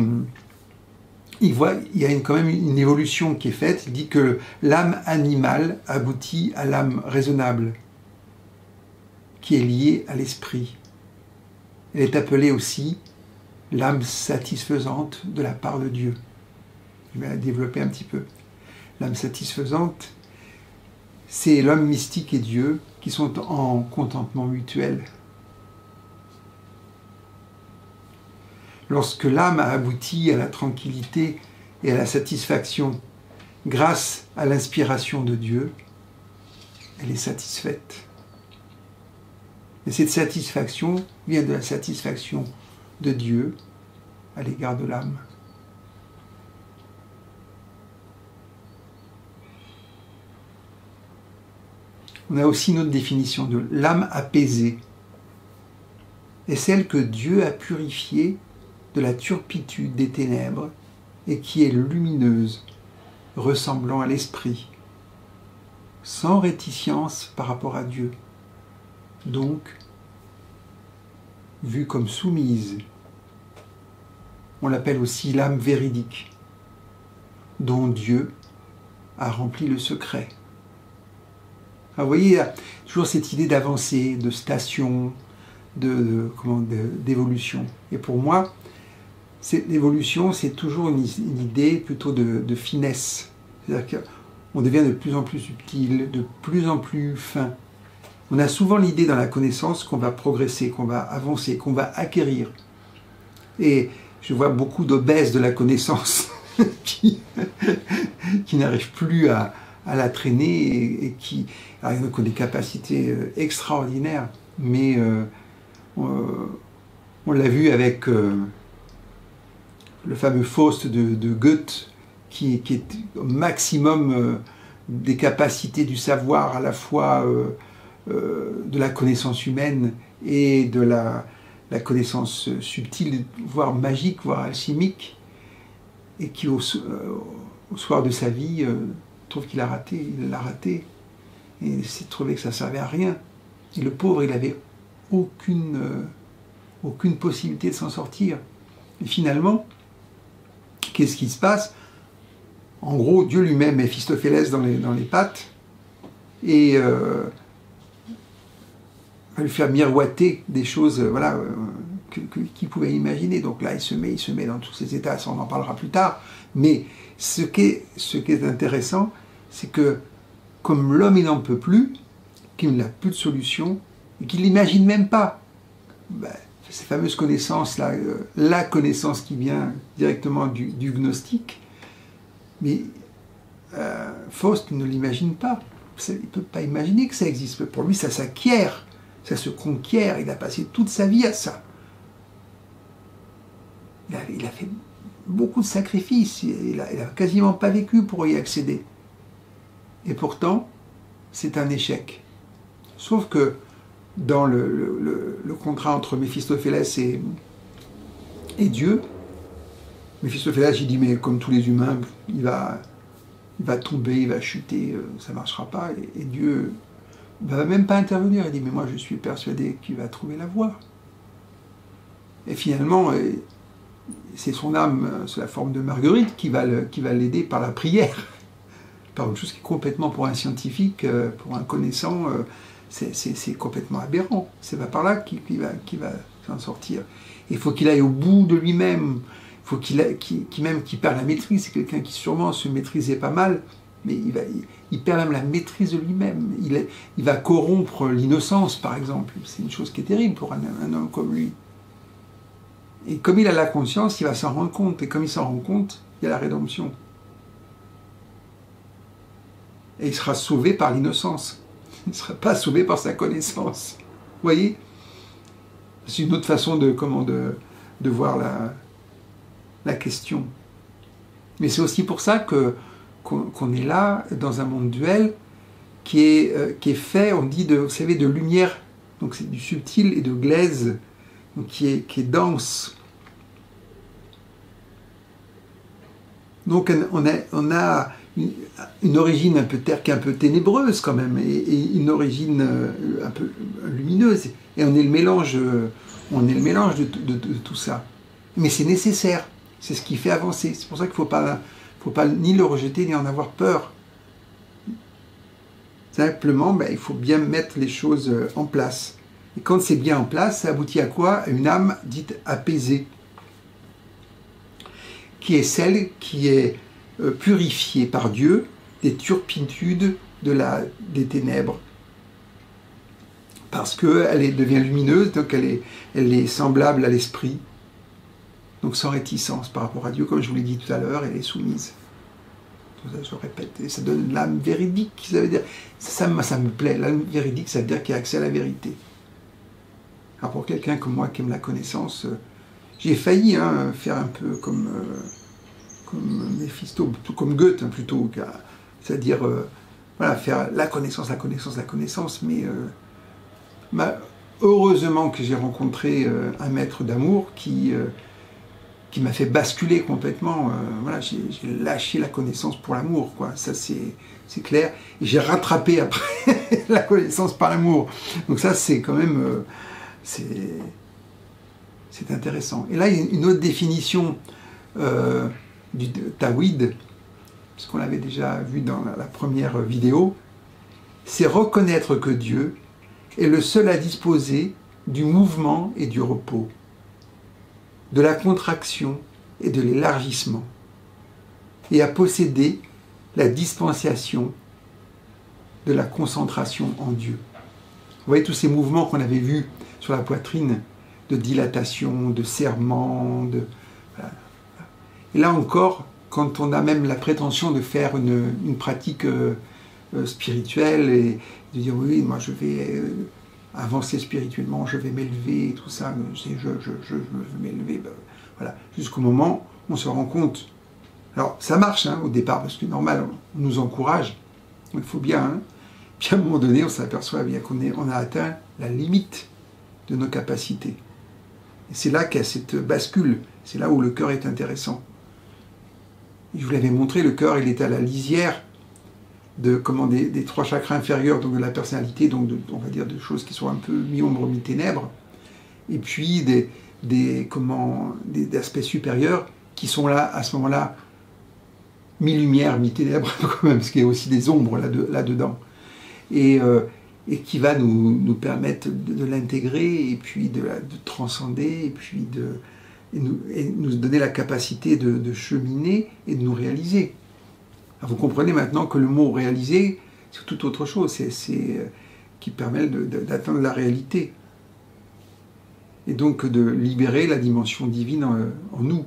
il y a quand même une évolution qui est faite. Il dit que l'âme animale aboutit à l'âme raisonnable, qui est liée à l'esprit. Elle est appelée aussi l'âme satisfaisante de la part de Dieu. Je vais la développer un petit peu. L'âme satisfaisante, c'est l'homme mystique et Dieu qui sont en contentement mutuel. Lorsque l'âme a abouti à la tranquillité et à la satisfaction grâce à l'inspiration de Dieu, elle est satisfaite. Et cette satisfaction vient de la satisfaction de Dieu à l'égard de l'âme. On a aussi une autre définition de l'âme apaisée. est celle que Dieu a purifiée de la turpitude des ténèbres et qui est lumineuse, ressemblant à l'esprit, sans réticence par rapport à Dieu, donc vue comme soumise. On l'appelle aussi l'âme véridique, dont Dieu a rempli le secret. Alors, vous voyez, il y a toujours cette idée d'avancée, de station, d'évolution. Et pour moi, l'évolution, c'est toujours une idée plutôt de finesse. C'est-à-dire qu'on devient de plus en plus subtil, de plus en plus fin. On a souvent l'idée dans la connaissance qu'on va progresser, qu'on va avancer, qu'on va acquérir. Et je vois beaucoup d'obèses de la connaissance qui n'arrivent plus à la traîner et qui ont des capacités extraordinaires, mais On l'a vu avec le fameux Faust de Goethe, qui est au maximum des capacités du savoir, à la fois de la connaissance humaine et de la connaissance subtile, voire magique, voire alchimique, et qui au soir de sa vie trouve qu'il a raté, il l'a raté, et il s'est trouvé que ça ne servait à rien. Et le pauvre, il n'avait aucune possibilité de s'en sortir. Et finalement, qu'est-ce qui se passe? En gros, Dieu lui-même, Méphistophélès dans les pattes, et va lui faire miroiter des choses voilà, qu'il pouvait imaginer. Donc là, il se met dans tous ces états, ça on en parlera plus tard. Mais ce qui est intéressant, c'est que comme l'homme il n'en peut plus, qu'il n'a plus de solution, et qu'il ne l'imagine même pas, ben, ces fameuses connaissances, là, la connaissance qui vient directement du gnostique, mais Faust ne l'imagine pas. Il ne peut pas imaginer que ça existe. Pour lui, ça s'acquiert, ça se conquiert. Il a passé toute sa vie à ça. Il a fait beaucoup de sacrifices. Il n'a quasiment pas vécu pour y accéder. Et pourtant, c'est un échec. Sauf que dans le contrat entre Méphistophélès et Dieu, Méphistophélès, il dit, mais comme tous les humains, il va tomber, il va chuter, ça ne marchera pas. Et Dieu ne va même pas intervenir. Il dit, mais moi je suis persuadé qu'il va trouver la voie. Et finalement, c'est son âme, sous la forme de Marguerite, qui va l'aider par la prière. Par une chose qui est complètement, pour un scientifique, pour un connaissant, c'est complètement aberrant. C'est pas par là qu'il va s'en sortir. Il faut qu'il aille au bout de lui-même. Il faut qu'il perd la maîtrise. C'est quelqu'un qui sûrement se maîtrisait pas mal, mais il perd même la maîtrise de lui-même. Il va corrompre l'innocence, par exemple. C'est une chose qui est terrible pour un homme comme lui. Et comme il a la conscience, il va s'en rendre compte. Et comme il s'en rend compte, il y a la rédemption. Et il sera sauvé par l'innocence. Il ne sera pas sauvé par sa connaissance. Vous voyez? C'est une autre façon de voir la question. Mais c'est aussi pour ça qu'on est là, dans un monde duel, qui est fait, on dit, vous savez, de lumière, donc c'est du subtil, et de glaise, donc qui est dense. Donc on a une origine un peu qui est un peu ténébreuse quand même, et une origine un peu lumineuse, et on est le mélange de tout ça. Mais c'est nécessaire, c'est ce qui fait avancer. C'est pour ça qu'il ne faut pas ni le rejeter, ni en avoir peur. Simplement, il faut bien mettre les choses en place. Et quand c'est bien en place, ça aboutit à quoi? À une âme dite apaisée, qui est celle qui est purifiée par Dieu des turpitudes des ténèbres. Parce qu'elle devient lumineuse, donc elle est semblable à l'esprit, donc sans réticence par rapport à Dieu, comme je vous l'ai dit tout à l'heure, elle est soumise. Tout ça, je répète, et ça donne l'âme véridique, ça veut dire, ça me plaît, l'âme véridique, ça veut dire qu'il y a accès à la vérité. Alors pour quelqu'un comme moi qui aime la connaissance, j'ai failli faire un peu comme Méphisto, comme Goethe plutôt, c'est-à-dire voilà, faire la connaissance, mais heureusement que j'ai rencontré un maître d'amour qui m'a fait basculer complètement. Voilà, j'ai lâché la connaissance pour l'amour, quoi. Ça c'est clair. Et j'ai rattrapé après la connaissance par l'amour. Donc ça c'est quand même c'est intéressant. Et là il y a une autre définition du Tawhid, ce qu'on avait déjà vu dans la première vidéo, c'est reconnaître que Dieu est le seul à disposer du mouvement et du repos, de la contraction et de l'élargissement, et à posséder la dispensation de la concentration en Dieu. Vous voyez tous ces mouvements qu'on avait vus sur la poitrine, de dilatation, de serrement, voilà. Et là encore, quand on a même la prétention de faire une pratique spirituelle et de dire oui, moi je vais avancer spirituellement, je vais m'élever, tout ça, je veux m'élever, ben, voilà, jusqu'au moment où on se rend compte. Alors, ça marche au départ, parce que normal, on nous encourage, il faut bien, puis à un moment donné, on s'aperçoit bien qu'on a atteint la limite de nos capacités. Et c'est là qu'il y a cette bascule, c'est là où le cœur est intéressant. Et je vous l'avais montré, le cœur, il est à la lisière des 3 chakras inférieurs, donc de la personnalité, donc on va dire de choses qui sont un peu mi-ombre, mi-ténèbres, et puis des aspects supérieurs qui sont là, à ce moment-là, mi-lumière, mi-ténèbres, quand même, parce qu'il y a aussi des ombres là-dedans. Et qui va nous permettre de l'intégrer, et puis de transcender, et puis et nous donner la capacité de cheminer et de nous réaliser. Alors vous comprenez maintenant que le mot « réaliser », c'est tout autre chose, c'est qui permet d'atteindre la réalité. Et donc de libérer la dimension divine en nous.